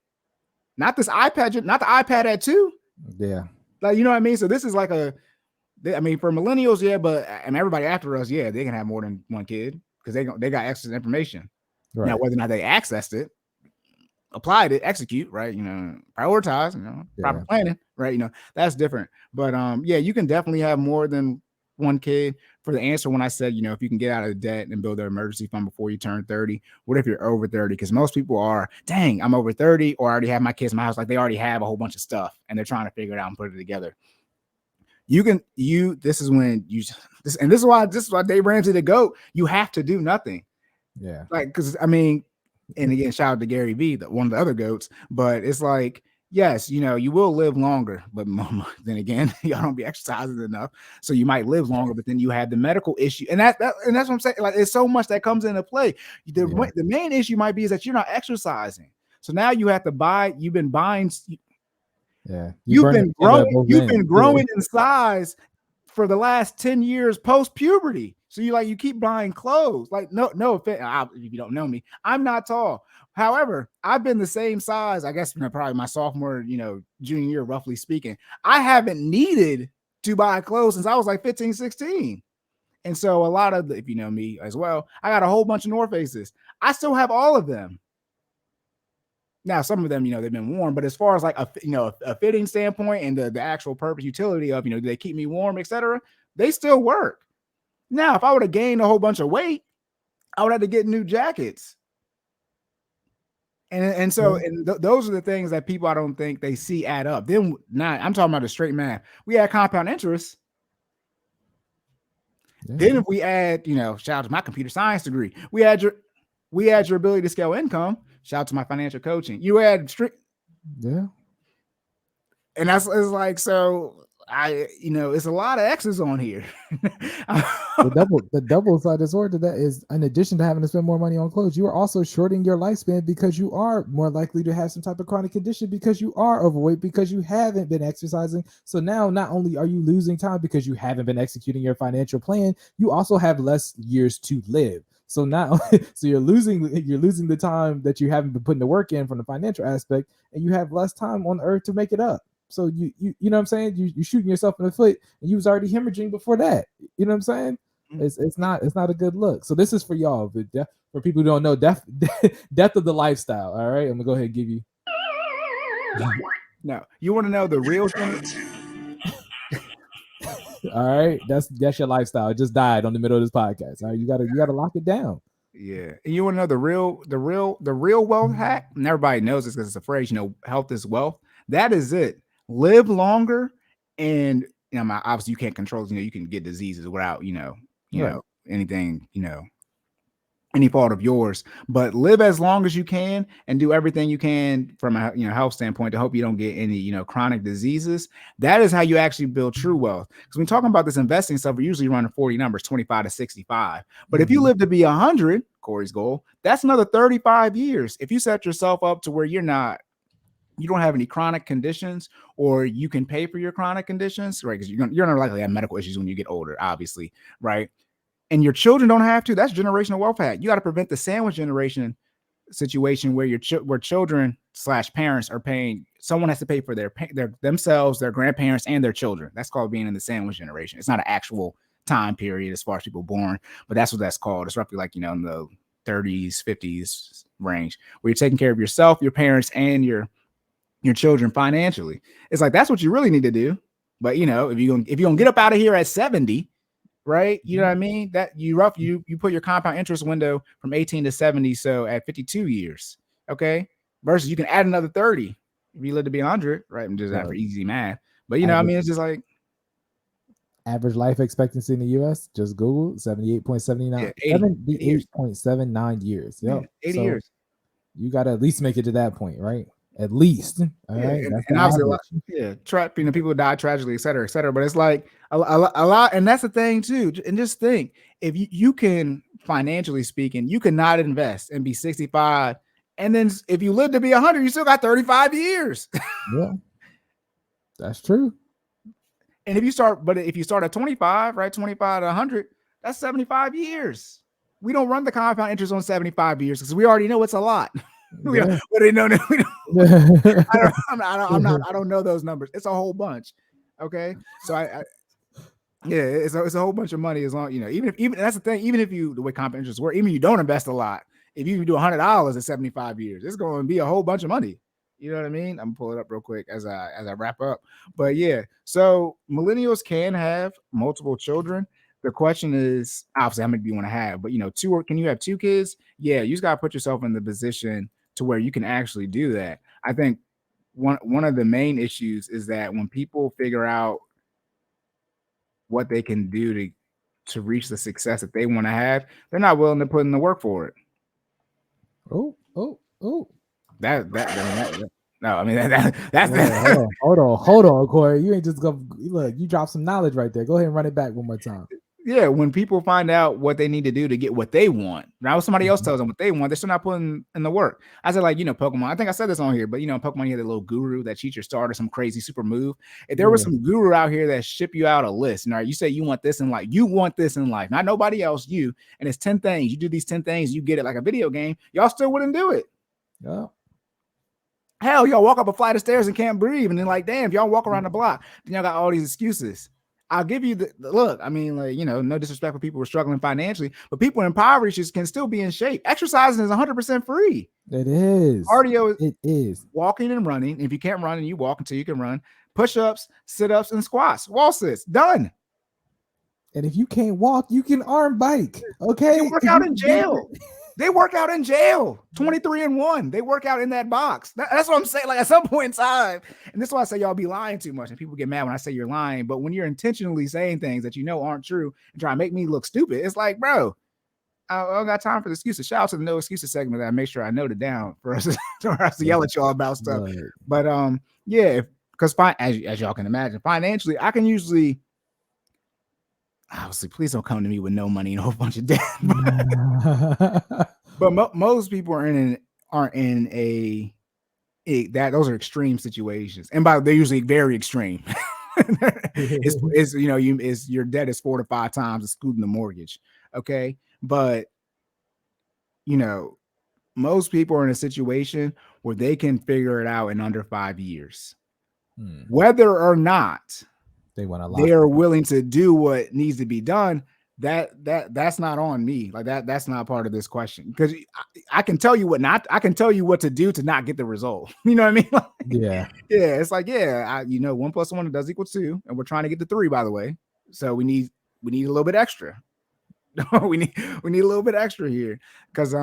Not this iPad, not the iPad at 2. Yeah. Like, you know what I mean? So this is like for millennials, yeah, but everybody after us, yeah, they can have more than one kid because they got access to information. Right. Now, whether or not they accessed it, applied it, execute, right? Prioritize, proper planning, right? That's different. But yeah, you can definitely have more than one kid. For the answer when I said, if you can get out of debt and build an emergency fund before you turn 30, what if you're over 30? Because most people are, dang, I'm over 30 or I already have my kids in my house. Like they already have a whole bunch of stuff and they're trying to figure it out and put it together. This is why Dave Ramsey the GOAT, you have to do nothing. Yeah. Like, because and again, shout out to Gary Vee, one of the other GOATs, but it's like, yes, you will live longer, but then again, y'all don't be exercising enough. So you might live longer, but then you have the medical issue. And that's what I'm saying. Like, it's so much that comes into play. The main issue might be is that you're not exercising. So now you have to you've been buying. Yeah. You've been growing in size for the last 10 years post puberty. So you keep buying clothes. Like, no offense. If you don't know me, I'm not tall. However, I've been the same size, I guess, probably my sophomore, junior year, roughly speaking. I haven't needed to buy clothes since I was like 15, 16. And so a lot of if you know me as well, I got a whole bunch of North Faces. I still have all of them. Now, some of them, they've been worn, but as far as like a fitting standpoint and the actual purpose utility of, do they keep me warm, etc., they still work. Now, if I would have gained a whole bunch of weight, I would have to get new jackets. And so those are the things that people, I don't think they see add up. Then I'm talking about the straight math. We add compound interest. Yeah. Then if we add, shout out to my computer science degree, we add your ability to scale income. Shout out to my financial coaching. You add strict. Yeah. And it's like, so it's a lot of X's on here. The double sided sword to that is, in addition to having to spend more money on clothes, you are also shortening your lifespan because you are more likely to have some type of chronic condition because you are overweight, because you haven't been exercising. So now not only are you losing time because you haven't been executing your financial plan, you also have less years to live. So now, you're losing the time that you haven't been putting the work in from the financial aspect, and you have less time on earth to make it up. So you know what I'm saying? You shooting yourself in the foot, and you was already hemorrhaging before that. You know what I'm saying? It's not a good look. So this is for y'all, but for people who don't know, death of the lifestyle. All right, I'm gonna go ahead and give you. No, you want to know the real thing? All right, that's your lifestyle. It just died on the middle of this podcast. All right, you gotta lock it down. Yeah, and you want to know the real wealth hack? And everybody knows this because it's a phrase. Health is wealth. That is it. Live longer, and obviously you can't control. You can get diseases without anything. Any fault of yours, but live as long as you can and do everything you can from a health standpoint to hope you don't get any chronic diseases. That is how you actually build true wealth. Because when talking about this investing stuff, we're usually running 40 numbers, 25 to 65. But if you live to be 100, Corey's goal, that's another 35 years. If you set yourself up to where you're not you don't have any chronic conditions, or you can pay for your chronic conditions, right? Because you're not likely to have medical issues when you get older, obviously, right? And your children don't have to. That's generational wealth hack. You got to prevent the sandwich generation situation where where children / parents are paying. Someone has to pay for their themselves, their grandparents, and their children. That's called being in the sandwich generation. It's not an actual time period as far as people born, but that's what that's called. It's roughly like, in the 30s, 50s range, where you're taking care of yourself, your parents, and your children financially. It's like, that's what you really need to do. But if you're gonna get up out of here at 70, right? You know what I mean? That you put your compound interest window from 18 to 70, so at 52 years, okay? Versus you can add another 30 if you live to be 100, right? I'm just for easy math. But it's just like average life expectancy in the U.S. Just Google 78.79, 78.79 years. Yep, 80 years. You got to at least make it to that point, right? At least. All right. And obviously, people die tragically, et cetera. But it's like a lot, and that's the thing too. And just think, if you can, financially speaking, you cannot invest and be 65, and then if you live to be 100, you still got 35 years. Yeah, that's true. And if you start at 25, right, 25 to 100, that's 75 years. We don't run the compound interest on 75 years because we already know it's a lot. I don't know those numbers. It's a whole bunch. Okay, so it's a whole bunch of money. As long even that's the thing. Even if the way compound interest work, even if you don't invest a lot, if you do $100 at 75 years, it's going to be a whole bunch of money. You know what I mean? I'm gonna pull it up real quick as I wrap up. But yeah, so millennials can have multiple children. The question is obviously how many do you want to have? But can you have 2 kids? Yeah, you just gotta put yourself in the position to where you can actually do that. I think one of the main issues is that when people figure out what they can do to reach the success that they want to have, they're not willing to put in the work for it. Oh. No, I mean that's hold on, Corey. You ain't just gonna look. You dropped some knowledge right there. Go ahead and run it back one more time. Yeah, when people find out what they need to do to get what they want, now somebody else tells them what they want, they're still not putting in the work. I said, like, Pokemon. I think I said this on here, but Pokemon, you had a little guru that cheats your starter, some crazy super move. If there was some guru out here that ship you out a list, you say you want this in life, not nobody else, you, and it's 10 things. You do these 10 things, you get it like a video game. Y'all still wouldn't do it. Yeah. Hell, y'all walk up a flight of stairs and can't breathe, and then like, damn, if y'all walk around the block, then y'all got all these excuses. I'll give you the look. I mean, like, no disrespect for people who are struggling financially, but people in poverty can still be in shape. Exercising is 100% free. It is. Cardio is walking and running. If you can't run, and you walk until you can run. Push-ups, sit-ups, and squats. Wall sits. Done. And if you can't walk, you can arm bike. Okay. You work out in jail. They work out in jail. 23-1. They work out in that box. That's what I'm saying. Like, at some point in time, and this is why I say y'all be lying too much, and people get mad when I say you're lying. But when you're intentionally saying things that aren't true and try to make me look stupid, it's like, bro, I don't got time for the excuses. Shout out to the no excuses segment that I make sure I note it down for us to yell at y'all about stuff. Right. But yeah, because as y'all can imagine, financially, I can usually. Obviously, please don't come to me with no money and a whole bunch of debt. But most people aren't in those are extreme situations, and they're usually very extreme. It's your debt is 4 to 5 times excluding the mortgage. Okay, but most people are in a situation where they can figure it out in under 5 years, whether or not they are willing to do what needs to be done. That's not on me. Like that's not part of this question, because I can tell you what to do to not get the result. You know what I mean? Like, yeah. It's like, 1 + 1 does equal 2, and we're trying to get to 3, by the way. So we need a little bit extra. we need a little bit extra here, because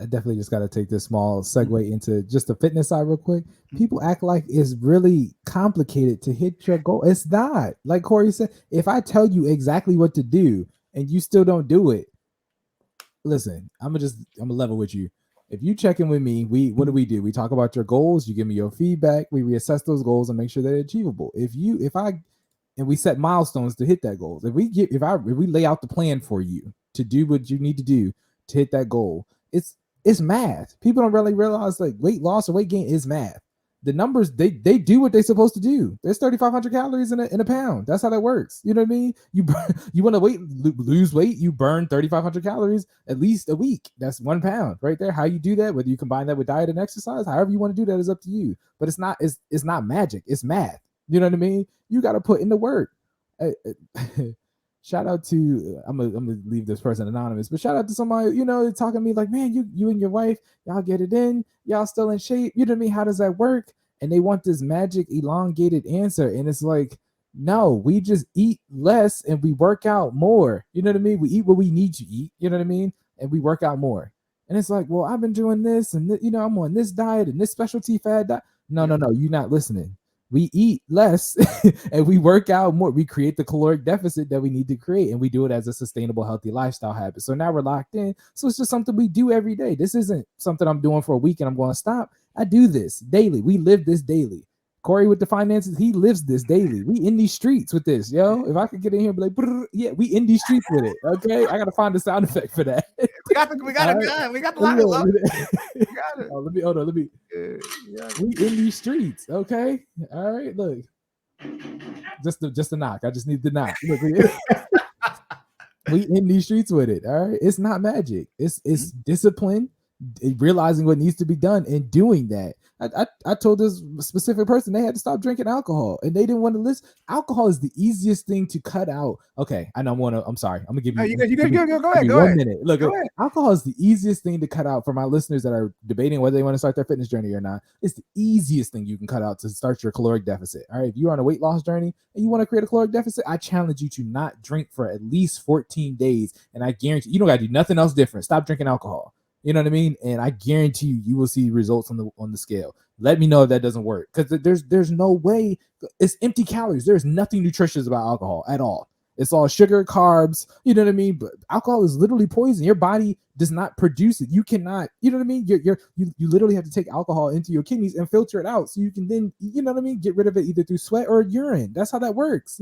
I definitely just got to take this small segue into just the fitness side real quick. People act like it's really complicated to hit your goal. It's not. Like Corey said, if I tell you exactly what to do and you still don't do it, listen, I'm gonna level with you. If you check in with me, what do? We talk about your goals. You give me your feedback. We reassess those goals and make sure they're achievable. And we set milestones to hit that goal. If we lay out the plan for you to do what you need to do to hit that goal, It's math. People don't really realize like weight loss or weight gain is math. The numbers, they do what they're supposed to do. There's 3,500 calories in a pound. That's how that works. You know what I mean? You want to lose weight, you burn 3,500 calories at least a week. That's 1 pound right there. How you do that, whether you combine that with diet and exercise, however you want to do that is up to you. But it's not magic. It's math. You know what I mean? You got to put in the work. Shout out to I'm gonna leave this person anonymous, but shout out to somebody, talking to me like, man, you and your wife, y'all get it in, y'all still in shape. You know what I mean? How does that work? And they want this magic elongated answer. And it's like, no, we just eat less and we work out more. You know what I mean? We eat what we need to eat, you know what I mean? And we work out more. And it's like, well, I've been doing this and I'm on this diet and this specialty fad diet. No, you're not listening. We eat less and we work out more. We create the caloric deficit that we need to create, and we do it as a sustainable, healthy lifestyle habit. So now we're locked in. So it's just something we do every day. This isn't something I'm doing for a week and I'm going to stop. I do this daily. We live this daily. Cory with the finances, he lives this daily. We in these streets with this, yo. If I could get in here and be like, yeah, we in these streets with it. Okay, I gotta find the sound effect for that. We got the gun. We got the line. We got it. Oh, hold on. We in these streets, okay? All right, look. Just a knock. I just need the knock. Look, we in these streets with it. All right, it's not magic. It's discipline, realizing what needs to be done and doing that. I told this specific person they had to stop drinking alcohol and they didn't want to listen. Alcohol is the easiest thing to cut out. Okay, I know I'm sorry. I'm gonna give you. Go ahead. 1 minute. Look, alcohol is the easiest thing to cut out for my listeners that are debating whether they want to start their fitness journey or not. It's the easiest thing you can cut out to start your caloric deficit. All right, if you're on a weight loss journey and you want to create a caloric deficit, I challenge you to not drink for at least 14 days, and I guarantee you don't gotta do nothing else different. Stop drinking alcohol. You know what I mean? And I guarantee you will see results on the scale. Let me know if that doesn't work, because there's no way. It's empty calories. There's nothing nutritious about alcohol at all. It's all sugar, carbs. You know what I mean? But alcohol is literally poison. Your body does not produce it. You cannot. You know what I mean? You literally have to take alcohol into your kidneys and filter it out, so you can then, you know what I mean, get rid of it either through sweat or urine. That's how that works.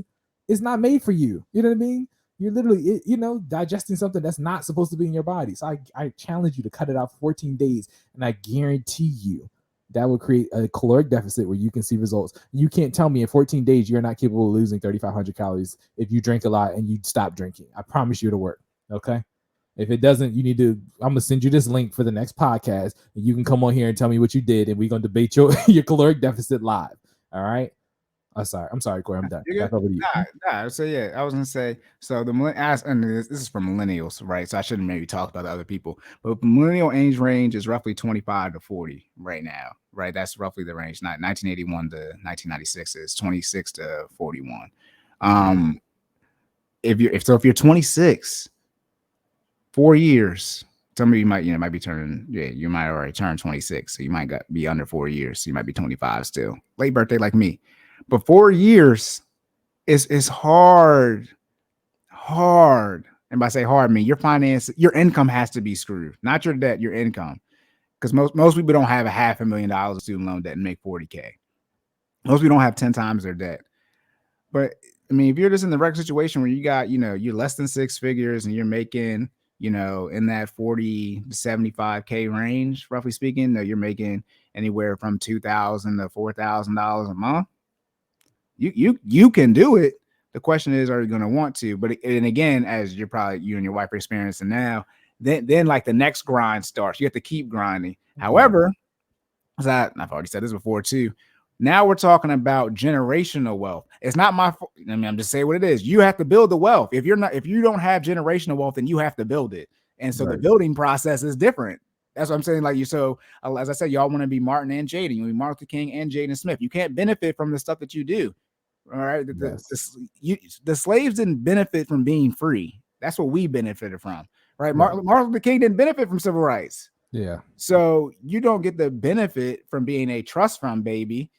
It's not made for you. You know what I mean? You're literally, digesting something that's not supposed to be in your body. So I challenge you to cut it out for 14 days, and I guarantee you that will create a caloric deficit where you can see results. You can't tell me in 14 days you're not capable of losing 3,500 calories if you drink a lot and you stop drinking. I promise you it'll work. Okay. If it doesn't, I'm going to send you this link for the next podcast, and you can come on here and tell me what you did, and we're going to debate your caloric deficit live. All right. I'm sorry, Cory. I'm done. Back over to you. Nah. So yeah, I was gonna say. So and this is for millennials, right? So I shouldn't maybe talk about the other people, but millennial age range is roughly 25 to 40 right now, right? That's roughly the range. Not 1981 to 1996 is 26 to 41. If you're 26, 4 years. Some of you might be turning. Yeah, you might already turn 26, so you might be under 4 years. So you might be 25 still. Late birthday like me. But 4 years is hard. And by say hard, I mean your income has to be screwed, not your debt, your income. Because most people don't have $500,000 of student loan debt and make 40K. Most people don't have 10 times their debt. But I mean, if you're just in the regular situation where you got, you're less than 6 figures and you're making, in that 40 to 75K range, roughly speaking, you're making anywhere from $2,000 to $4,000 a month. You can do it. The question is, are you going to want to? But and again, as you and your wife are experiencing now, then like the next grind starts. You have to keep grinding. Mm-hmm. However, as I've already said this before too. Now we're talking about generational wealth. It's not my fault. I mean, I'm just saying what it is. You have to build the wealth. If you don't have generational wealth, then you have to build it. And so the building process is different. That's what I'm saying. Like as I said, y'all want to be Martin and Jaden. You want to be Martin Luther King and Jaden Smith. You can't benefit from the stuff that you do. All right. The slaves didn't benefit from being free. That's what we benefited from. Right. Martin Luther King didn't benefit from civil rights. Yeah. So you don't get the benefit from being a trust fund baby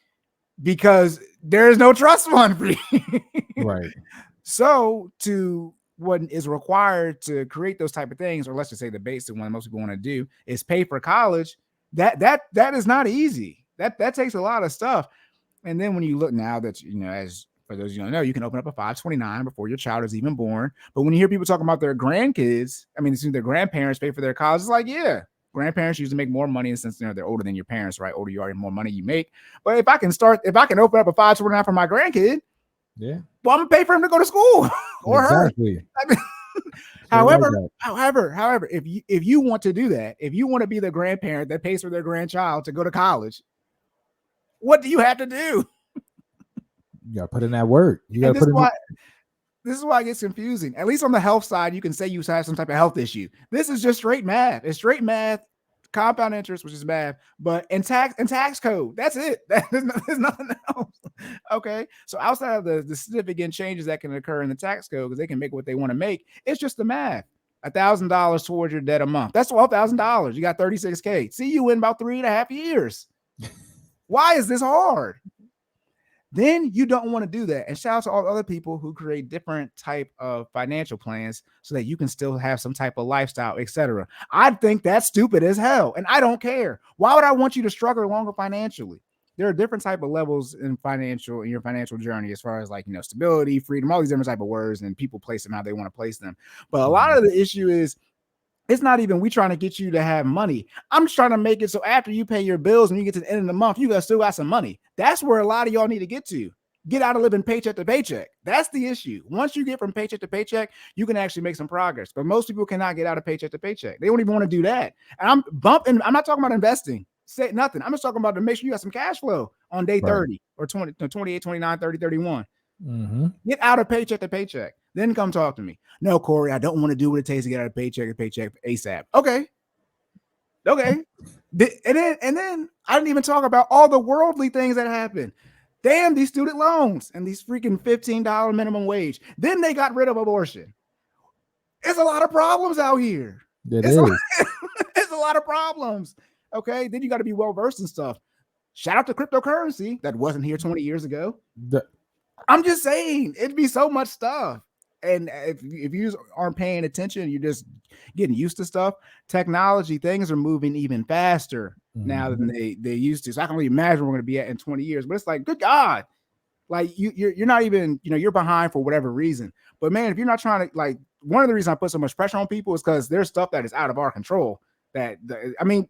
because there is no trust fund for you. Right. So to what is required to create those type of things, or let's just say the basic one most people want to do is pay for college. That is not easy. That takes a lot of stuff. And then when you look now that, as for those you don't know, you can open up a 529 before your child is even born. But when you hear people talking about their grandkids, I mean, their grandparents pay for their college, it's like, yeah, grandparents usually make more money since they're older than your parents, right? Older you are, the more money you make. But if I can open up a 529 for my grandkid, yeah, well, I'm gonna pay for him to go to school or exactly. her. I mean, however, if you want to do that, if you want to be the grandparent that pays for their grandchild to go to college, what do you have to do? You gotta put in that work. You gotta put in. This is why it gets confusing. At least on the health side, you can say you have some type of health issue. This is just straight math. It's straight math, compound interest, which is math, but in tax code. That's it. There's nothing else. Okay. So outside of the significant changes that can occur in the tax code, because they can make what they want to make, it's just the math. $1,000 towards your debt a month. That's $12,000. You got 36K. See you in about 3.5 years. Why is this hard? Then you don't want to do that. And shout out to all the other people who create different type of financial plans so that you can still have some type of lifestyle, etc. I think that's stupid as hell, and I don't care. Why would I want you to struggle longer financially? There are different type of levels in your financial journey, as far as like, stability, freedom, all these different type of words, and people place them how they want to place them. But a lot of the issue is, it's not even we trying to get you to have money. I'm just trying to make it so after you pay your bills and you get to the end of the month, you still got some money. That's where a lot of y'all need to get to. Get out of living paycheck to paycheck. That's the issue. Once you get from paycheck to paycheck, you can actually make some progress. But most people cannot get out of paycheck to paycheck. They don't even want to do that. And I'm not talking about investing. Say nothing. I'm just talking about to make sure you have some cash flow on day 30 or 20, 28, 29, 30, 31. Get out of paycheck to paycheck. Then come talk to me. No, Corey, I don't want to do what it takes to get out of paycheck to paycheck ASAP. Okay. And then I didn't even talk about all the worldly things that happen. Damn, these student loans and these freaking $15 minimum wage. Then they got rid of abortion. It's a lot of problems out here. It's a lot of problems. Okay. Then you got to be well versed in stuff. Shout out to cryptocurrency that wasn't here 20 years ago. I'm just saying, it'd be so much stuff. And if you aren't paying attention, you're just getting used to stuff. Technology, things are moving even faster now than they used to. So I can only imagine we're going to be at in 20 years. But it's like, good God, like you're not even, you're behind for whatever reason. But man, if you're not trying to, like, one of the reasons I put so much pressure on people is because there's stuff that is out of our control.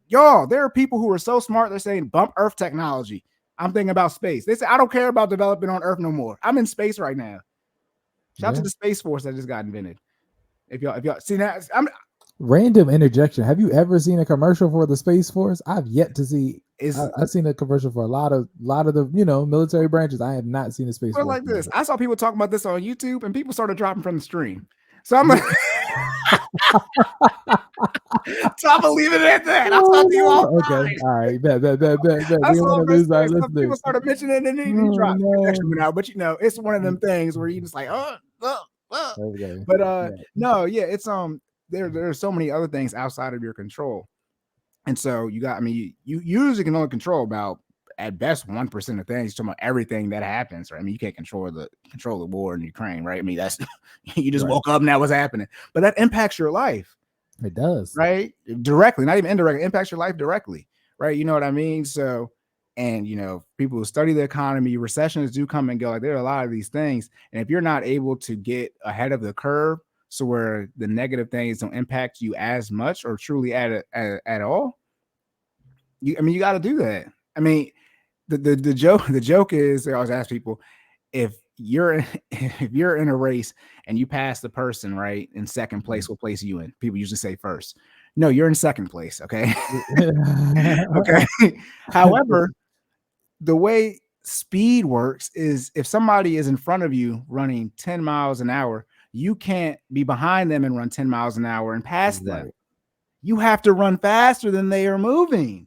Y'all, there are people who are so smart, they're saying bump Earth technology. I'm thinking about space. They say, I don't care about developing on Earth no more. I'm in space right now. Shout out to the Space Force that just got invented. If y'all see that, random interjection. Have you ever seen a commercial for the Space Force? I've yet to see. I've seen a commercial for a lot of the military branches. I have not seen a Space Force. Like this, I saw people talking about this on YouTube, and people started dropping from the stream. So I'm like, so I'm gonna leave it at that. I'll talk to you all. Okay, all right, bet. People started mentioning it, and then he dropped it out. But it's one of them things where you just like, okay. But no, yeah, it's there are so many other things outside of your control, and so you usually can only control about at best 1% of things. You're talking about everything that happens, right? I mean, you can't control the war in Ukraine, right? I mean, that's you just woke up and that was happening, but that impacts your life. It does, right? Directly, not even indirectly. It impacts your life directly, right? You know what I mean? So, and people who study the economy, recessions do come and go. Like, there are a lot of these things, and if you're not able to get ahead of the curve, so where the negative things don't impact you as much or truly at all, you got to do that. I mean, the joke is, I always ask people, if you're in a race and you pass the person right in second place, what place are you in? People usually say first. No, you're in second place. Okay. Okay. However, the way speed works is if somebody is in front of you running 10 miles an hour, you can't be behind them and run 10 miles an hour and pass them. You have to run faster than they are moving.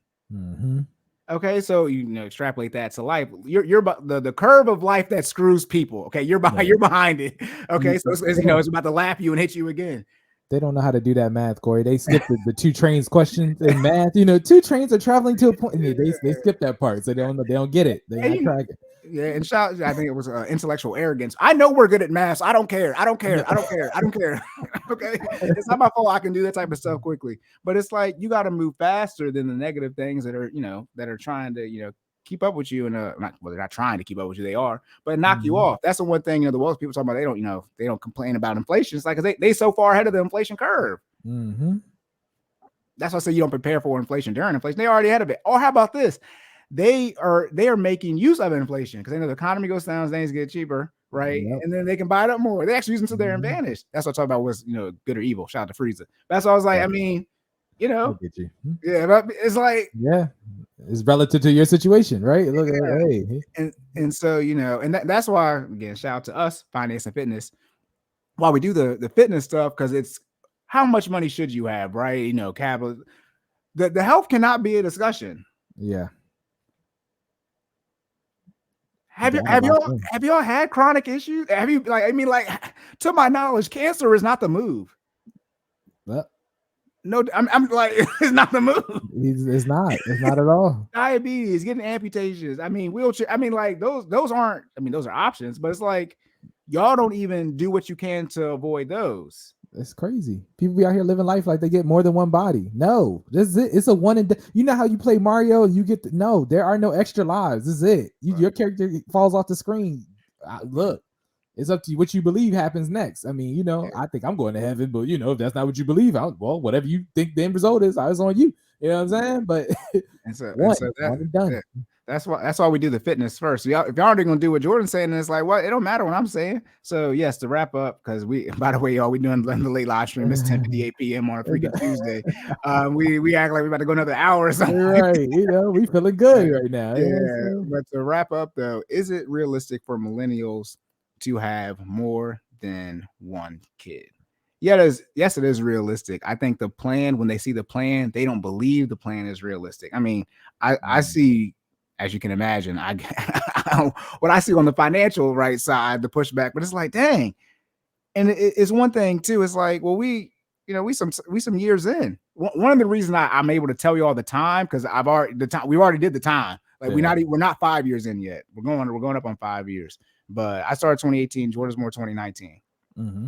Okay, so extrapolate that to life. You're the curve of life that screws people. Okay, you're behind it. Okay, so it's about to lap you and hit you again. They don't know how to do that math, Corey. They skipped the two trains questions in math. Two trains are traveling to a point. They skip that part, so they don't get it. They not track it. Yeah, and I think it was intellectual arrogance. I know we're good at math, so I don't care. Okay, it's not my fault. I can do that type of stuff quickly, but it's like you got to move faster than the negative things that are trying to keep up with you, and they're not trying to keep up with you. They are, but knock you off. That's the one thing the world people talk about. They don't complain about inflation. It's like they so far ahead of the inflation curve. That's why I say you don't prepare for inflation during inflation. They already had a bit. Or how about this? They are making use of inflation because they know the economy goes down, things get cheaper, right? Yep. And then they can buy it up more. They actually use them to their advantage. That's what I'm talking about was, good or evil. Shout out to Frieza. That's why I was like, Yeah. I mean, I get you. yeah, but it's like, yeah, it's relative to your situation, right? Look at hey. And so, and that's why, again, shout out to us, Finance and Fitness, why we do the fitness stuff, because it's how much money should you have, right? Capital. The health cannot be a discussion. Yeah. Have y'all had chronic issues? Have you to my knowledge, cancer is not the move. Well, no, I'm like, it's not the move. It's not at all. Diabetes, getting amputations. I mean, wheelchair. I mean, like those aren't. I mean, those are options, but it's like y'all don't even do what you can to avoid those. It's crazy. People be out here living life like they get more than one body. No, this is it. It's a one and you know how you play Mario, you get no, there are no extra lives. This is it. Your character falls off the screen. Look, it's up to you what you believe happens next. I mean, I think I'm going to heaven, but if that's not what you believe, well, whatever you think the end result is, it's on you. You know what I'm saying? But one and done. Yeah. That's why we do the fitness first. If y'all aren't gonna do what Jordan's saying, then it's like, what? It don't matter what I'm saying. So yes, to wrap up, because by the way, y'all, we doing the late live stream. It's 10:58 p.m. on a freaking Tuesday. We act like we about to go another hour or something. Right. We feeling good right now. Yeah. But to wrap up though, is it realistic for millennials to have more than one kid? Yes, it is realistic. I think the plan, when they see the plan, they don't believe the plan is realistic. I mean, I see, as you can imagine, what I see on the financial side, the pushback, but it's like, dang. And it's one thing too. It's like, well, we some years in. One of the reasons I'm able to tell you all the time, because we already did the time. Like we're not 5 years in yet. We're going up on 5 years. But I started 2018. Jordan's more 2019. Mm-hmm.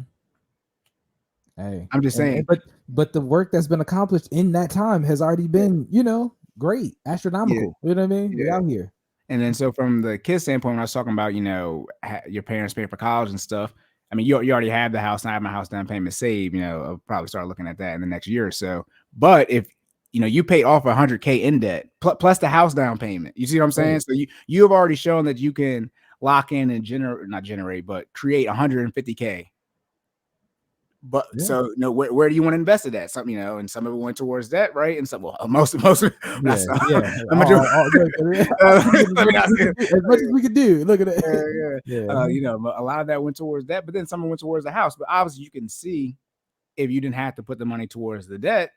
Hey, I'm just saying. But the work that's been accomplished in that time has already been, great, astronomical. Yeah. You know what I mean? Yeah. We're out here. And then so from the kid standpoint, when I was talking about, your parents pay for college and stuff. I mean, you already have the house. And I have my house down payment saved. I'll probably start looking at that in the next year or so. But if you paid off $100K in debt plus the house down payment, you see what I'm saying? Right. So you have already shown that you can lock in and create $150K. But so where do you want to invest it at? Some and some of it went towards that, right? And some most as much as we could do. Look at it. A lot of that went towards that, but then some went towards the house. But obviously, you can see if you didn't have to put the money towards the debt,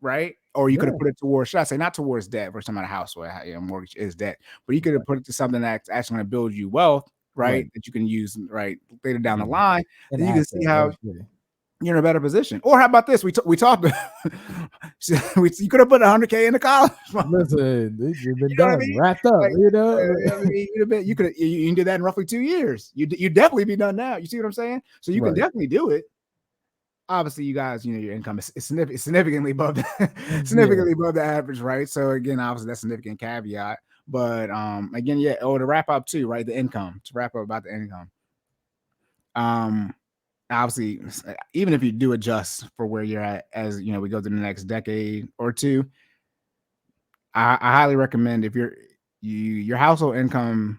right? Or you could have put it towards, should I say, not towards debt for some of the house where mortgage is debt, but you could have put it to something that's actually going to build you wealth, right? That you can use later down the line. And you can see how you're in a better position. Or how about this? We talked. You could have put $100K in the college. Listen, you've been done, wrapped up. You can do that in roughly 2 years. You definitely be done now. You see what I'm saying? So you can definitely do it. Obviously, you guys, your income is significantly above the average, right? So again, obviously that's a significant caveat. But again, to wrap up too, right? The income. To wrap up about the income. Obviously, even if you do adjust for where you're at, as we go through the next decade or two, I highly recommend if your household income.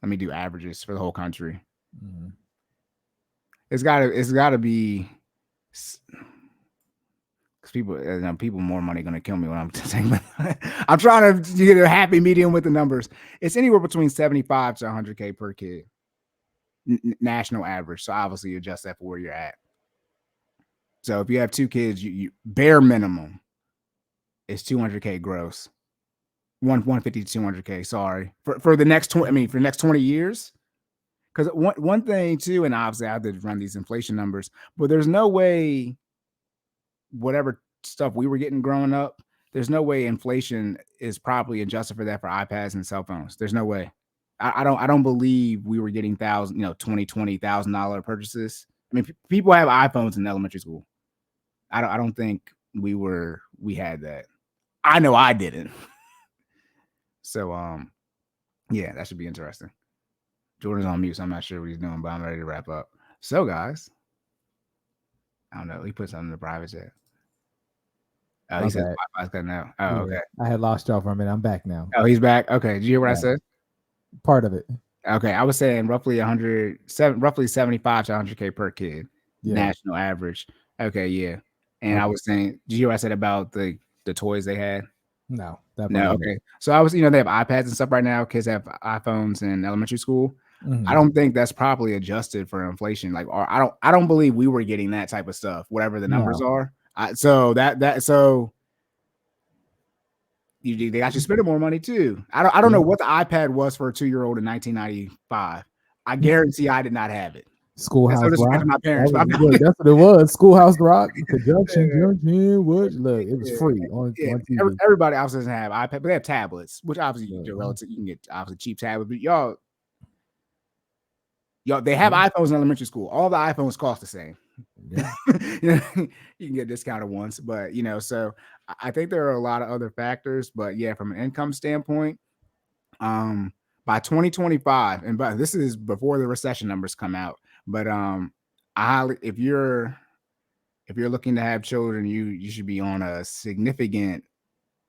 Let me do averages for the whole country. Mm-hmm. It's gotta be, because people more money gonna kill me when I'm saying. I'm trying to get a happy medium with the numbers. It's anywhere between 75 to 100K per kid. National average. So obviously you adjust that for where you're at. So if you have 2 kids, you bare minimum is 200K gross. 150 to 200K. Sorry for the next 20. For the next 20 years. Because one thing too, and obviously I have to run these inflation numbers, but there's no way whatever stuff we were getting growing up, there's no way inflation is properly adjusted for that for iPads and cell phones. There's no way. I don't believe we were getting $1,000 purchases. I mean, people have iPhones in elementary school. I don't think we had that. I know I didn't. So that should be interesting. Jordan's on mute, so I'm not sure what he's doing, but I'm ready to wrap up. So guys, I don't know. He put something in the private chat. Oh, My he said bad. Wi-Fi's cutting out. Oh, Yeah, okay. I had lost y'all for a minute. I'm back now. Oh, he's back. Okay. Did you hear what I Yeah. said? Part of it. Okay, I was saying roughly 75 to 100K per kid, Yeah. national average. Okay, yeah. And I Okay. was saying, did you hear what I said about the toys they had? No, that No, part I okay. So I was, they have iPads and stuff right now. Kids have iPhones in elementary school. didn't. I don't think that's properly adjusted for inflation. Like, or I don't believe we were getting that type of stuff, whatever the numbers No. are. They got you spending more money too. I don't know what the iPad was for a 2-year-old in 1995. I guarantee I did not have it. Schoolhouse That's no Rock. disrespect to my parents, but Look, that's what it was. Schoolhouse Rock. Conjunction. Look, it was free on TV. Everybody else doesn't have iPad, but they have tablets, which obviously Yeah. relative. You can get obviously cheap tablets, but y'all, they have iPhones in elementary school. All the iPhones cost the same. Yeah. You can get discounted once, but so I think there are a lot of other factors. But yeah, from an income standpoint, by 2025, and this is before the recession numbers come out, but if you're looking to have children, you should be on a significant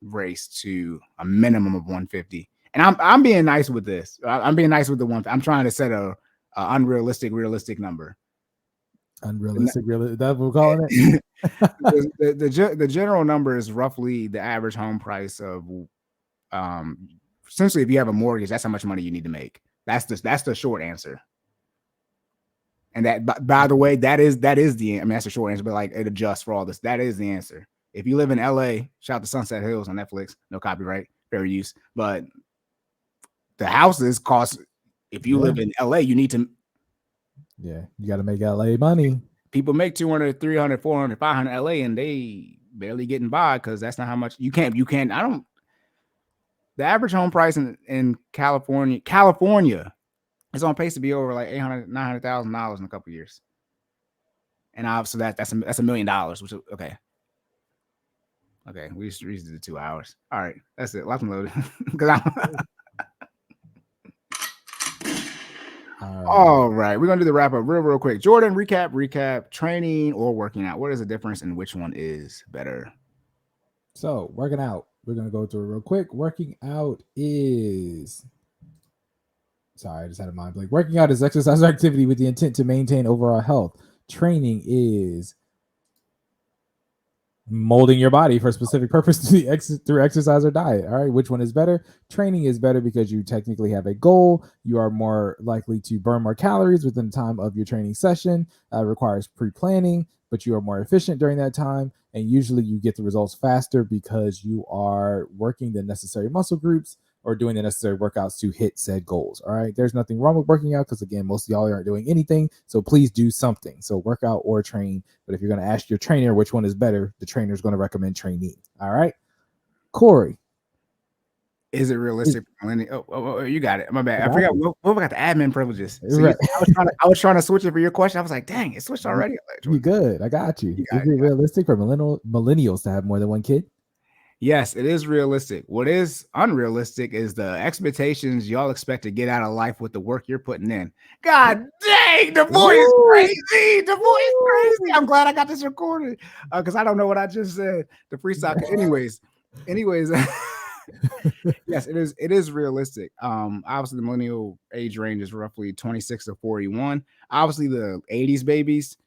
race to a minimum of 150. And I'm being nice with this. I'm being nice with the one. I'm trying to set a realistic number. Unrealistic, really. That's what we're calling it. the general number is roughly the average home price of essentially, if you have a mortgage, that's how much money you need to make. That's the short answer. And that, by the way, that is the, that's the short answer, but like it adjusts for all this. That is the answer. If you live in LA, shout out to Sunset Hills on Netflix, no copyright, fair use. But the houses cost, if you live in LA, you need to. Yeah, you got to make LA money. People make 200, 300, 400, 500 LA, and they barely getting by because that's not how much you can't. The average home price in California is on pace to be over like $800,000, $900,000 in a couple of years. And obviously that's $1 million, which is okay. Okay, we just did 2 hours. All right, that's it. Lock and loaded. All right, we're gonna do the wrap up real quick. Jordan, recap. Training or working out? What is the difference, and which one is better? So working out, we're gonna go through it real quick. Working out is. Sorry, I just had a mind blank. Working out is exercise or activity with the intent to maintain overall health. Training is molding your body for a specific purpose through exercise or diet. All right, which one is better? Training is better because you technically have a goal. You are more likely to burn more calories within the time of your training session. Requires pre-planning, but you are more efficient during that time. And usually you get the results faster because you are working the necessary muscle groups or doing the necessary workouts to hit said goals. All right. There's nothing wrong with working out because, again, most of y'all aren't doing anything. So please do something. So work out or train. But if you're going to ask your trainer which one is better, the trainer is going to recommend training. All right. Corey. Is it realistic? Oh, you got it. My bad. I forgot. What got the admin privileges? So right. I was trying to switch it for your question. I was like, dang, it switched already. You good. I got you. Is it realistic for millennials to have more than one kid? Yes, it is realistic. What is unrealistic is the expectations y'all expect to get out of life with the work you're putting in. God dang, the boy is crazy. The boy is crazy. I'm glad I got this recorded because I don't know what I just said. The freestyle. Anyways. Yes, it is realistic. Obviously the millennial age range is roughly 26 to 41. Obviously the 80s babies,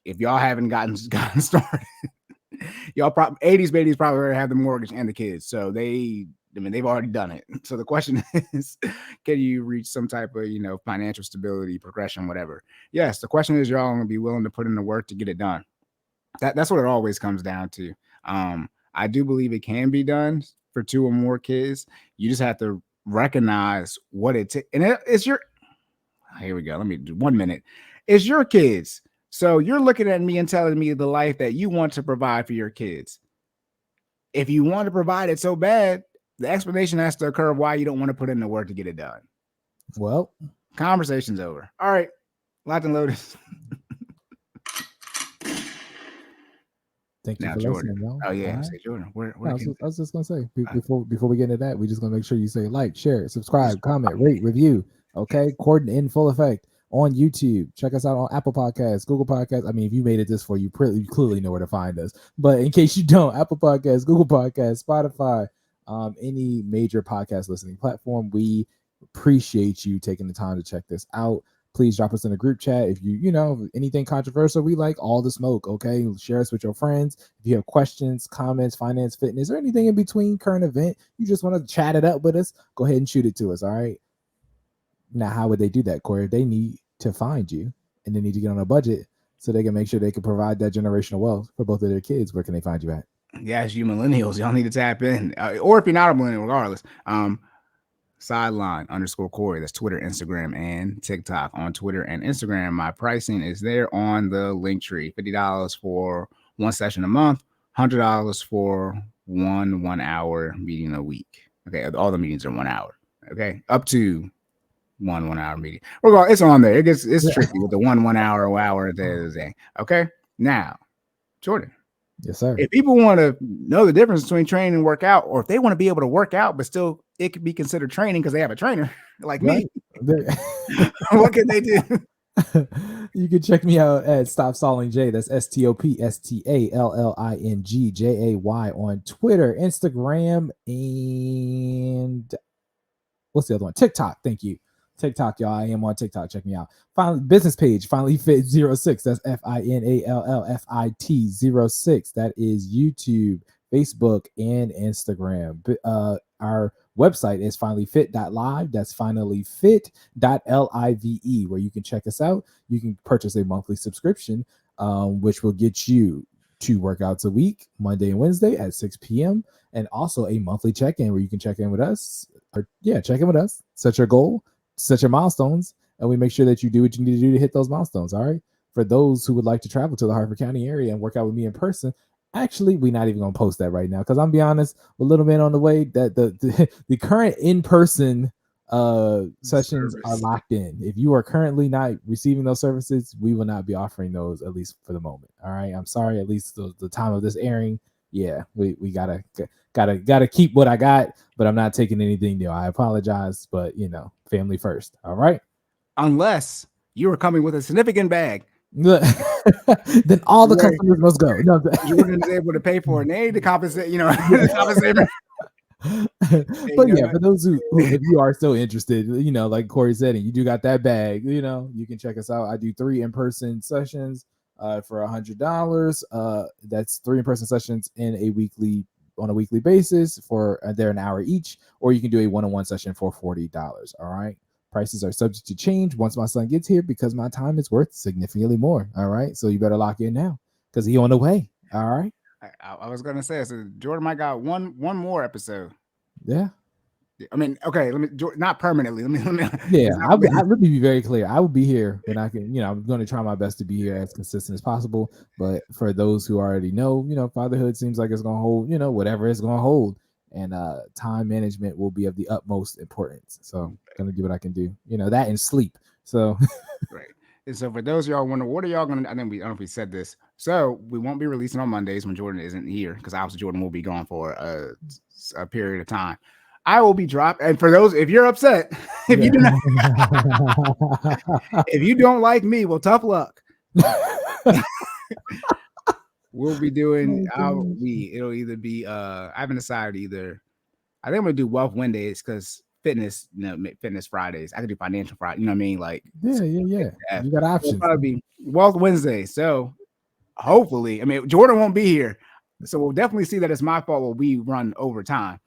if y'all haven't gotten started, y'all 80s babies probably already have the mortgage and the kids. So they've already done it. So the question is, can you reach some type of, financial stability, progression, whatever? Yes, the question is, y'all gonna be willing to put in the work to get it done. That's what it always comes down to. I do believe it can be done for 2 or more kids. You just have to recognize what it takes. And it's your, here we go. Let me do 1 minute. It's your kids. So you're looking at me and telling me the life that you want to provide for your kids. If you want to provide it so bad, the explanation has to occur of why you don't want to put in the work to get it done. Well, conversation's over. All right. Locked and loaded. Thank you now, for Jordan. listening, y'all. Oh yeah, right. say Jordan. Where I was just gonna say before we get into that, we just gonna make sure you say like, share, subscribe, comment, rate, review. Okay, Cordan in full effect on YouTube. Check us out on Apple Podcasts, Google Podcasts. I mean, if you made it this far, you clearly know where to find us. But in case you don't, Apple Podcasts, Google Podcasts, Spotify, any major podcast listening platform. We appreciate you taking the time to check this out. Please drop us in a group chat if you know anything controversial. We like all the smoke. Okay, share us with your friends. If you have questions, comments, finance, fitness, or anything in between, current event, you just want to chat it up with us, go ahead and shoot it to us. All right. Now, how would they do that, Corey? They need to find you, and they need to get on a budget so they can make sure they can provide that generational wealth for both of their kids. Where can they find you at? Yes, you millennials, y'all need to tap in, or if you're not a millennial, regardless. Sideline_Cory. That's Twitter, Instagram, and TikTok. On Twitter and Instagram, my pricing is there on the link tree. $50 for one session a month, $100 for one 1 hour meeting a week. Okay, all the meetings are 1 hour. Okay, up to one 1 hour meeting. Well, it's on there. It's tricky with the 1 hour at the end of the day. Okay, now, Jordan. Yes, sir. If people want to know the difference between training and workout, or if they want to be able to work out, but still it could be considered training because they have a trainer like me, what can they do? You can check me out at Stop Stalling J. That's STOPSTALLINGJAY on Twitter, Instagram, and what's the other one? TikTok. Thank you. TikTok, y'all. I am on TikTok. Check me out. Finally, business page, FinallyFit06. That's FINALLFIT06. That is YouTube, Facebook, and Instagram. Our website is finallyfit.live. That's finallyfit.live, where you can check us out. You can purchase a monthly subscription, which will get you 2 workouts a week, Monday and Wednesday at 6 p.m. And also a monthly check-in where you can check in with us. Check in with us. Set your goal. Set your milestones, and we make sure that you do what you need to do to hit those milestones. All right. For those who would like to travel to the Harford County area and work out with me in person, actually, we're not even going to post that right now because I'm be honest, with Little Man on the way, that the current in-person sessions are locked in. If you are currently not receiving those services, we will not be offering those, at least for the moment. All right. I'm sorry. At least the time of this airing. Yeah, we gotta keep what I got, but I'm not taking anything new. I apologize, but family first. All right. Unless you are coming with a significant bag, then all the customers must go. No, Jordan is able to pay for it. They need to compensate. Compensate. But yeah, for those who if you are still interested, like Corey said, and you do got that bag, you can check us out. I do 3 in-person sessions for $100. That's 3 in-person sessions on a weekly basis for they're an hour each, or you can do a one-on-one session for $40. All right. Prices are subject to change once my son gets here because my time is worth significantly more. All right. So you better lock in now because he on the way. All right. I was gonna say, so Jordan might got one more episode. Yeah. I mean, okay, not permanently. Yeah, I would be very clear. I will be here when I can. I'm going to try my best to be here as consistent as possible. But for those who already know, fatherhood seems like it's going to hold, whatever it's going to hold, and time management will be of the utmost importance. So I'm going to do what I can do. That and sleep. So right. And so for those of y'all wondering, what are y'all going to? I don't know if we said this. So we won't be releasing on Mondays when Jordan isn't here because obviously Jordan will be gone for a period of time. I will be dropped. And for those, if you're upset, if you do not, if you don't like me, well, tough luck. We'll be doing. It'll either be. I haven't decided either. I think I'm gonna do Wealth Wednesdays because fitness, fitness Fridays. I could do financial Friday. You know what I mean? Like yeah. You got options. It'll probably be Wealth Wednesday. So hopefully, Jordan won't be here, so we'll definitely see that it's my fault when we run overtime.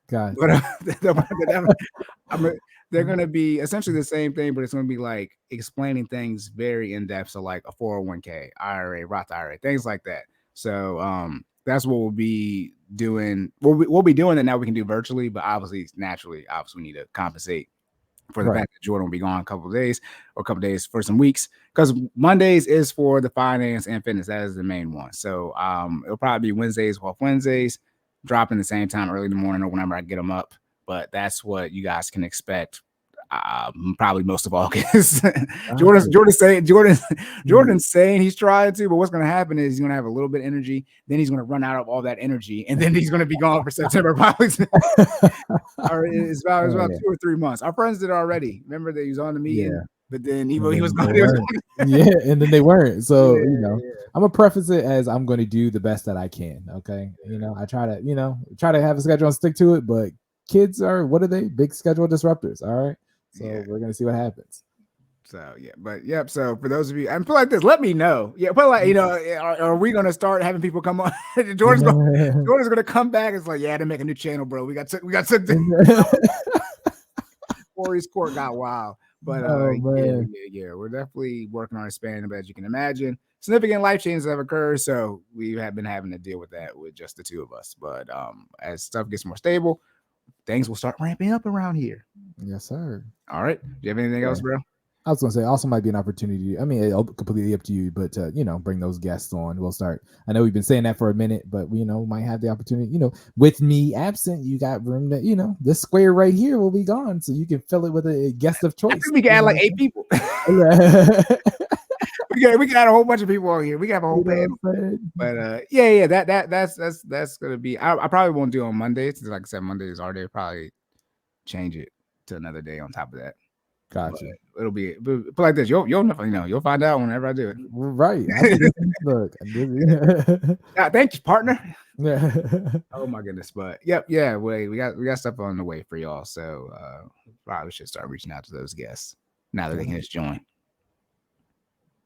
God. But they're going to be essentially the same thing, but it's going to be like explaining things very in depth. So like a 401k, IRA, Roth IRA, things like that. So that's what we'll be doing. We'll be doing it now. We can do virtually, but obviously we need to compensate for the fact that Jordan will be gone a couple of days for some weeks because Mondays is for the finance and fitness. That is the main one. So it'll probably be Wednesdays, dropping the same time early in the morning or whenever I get them up. But that's what you guys can expect. Probably most of August. Jordan's saying he's trying to, but what's going to happen is he's going to have a little bit of energy. Then he's going to run out of all that energy, and then he's going to be gone for September. Probably. It's about 2 or 3 months. Our friends did already. Remember that he was on the meeting. but then he And was then going they weren't. Yeah, and then they weren't. So Yeah, you know, I'm gonna preface it as I'm going to do the best that I can. Okay, you know, I try to have a schedule and stick to it, but kids are, what are they? Big schedule disruptors. All right, so Yeah. we're gonna see what happens. So yeah, but yep. So for those of you, and put like this, let me know. Yeah, put like, you know, are we gonna start having people come on? Jordan's gonna come back. It's like, yeah, to make a new channel, bro. We got Corey's court got wild, but Oh, man. yeah, we're definitely working on expanding. But as you can imagine, significant life changes have occurred, so we have been having to deal with that with just the two of us. But as stuff gets more stable, things will start ramping up around here. Yes, sir. All right. Do you have anything else, bro? I was gonna say also might be an opportunity. I mean, it's completely up to you, but you know, bring those guests on. We'll start. I know we've been saying that for a minute, but we, you know, might have the opportunity. You know, with me absent, you got room that, you know, this square right here will be gone, so you can fill it with a guest of choice. I think we can add like 8 people. we can add a whole bunch of people on here. We can have a whole panel. But yeah, that's gonna be. I probably won't do it on Mondays. Like I said, Monday is our day. Probably change it to another day on top of that. Gotcha. But it'll be but like this. You'll you'll find out whenever I do it. Right. Look. Thank you, partner. Yeah. Oh my goodness. But yeah. We got stuff on the way for y'all. So probably should start reaching out to those guests now that they can just join.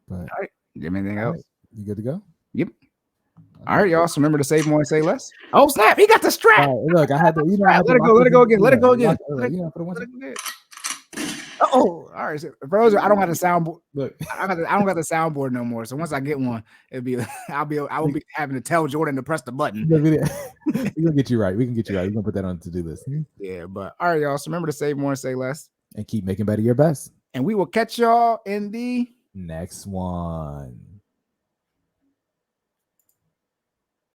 But, all right. Do you have anything else? Right. You good to go? Yep. All right, y'all. So remember to save more and say less. Oh snap! He got the strap. Look, I had to. You know, let it go again. Let it go again. Oh, all right. So for those, I don't have the soundboard. Look, I don't got the soundboard no more. So once I get one, I won't be having to tell Jordan to press the button. We're gonna get you right. We can get you right. We're gonna put that on the to-do list. Yeah, but all right, y'all. So remember to save more and say less, and keep making better your best. And we will catch y'all in the next one.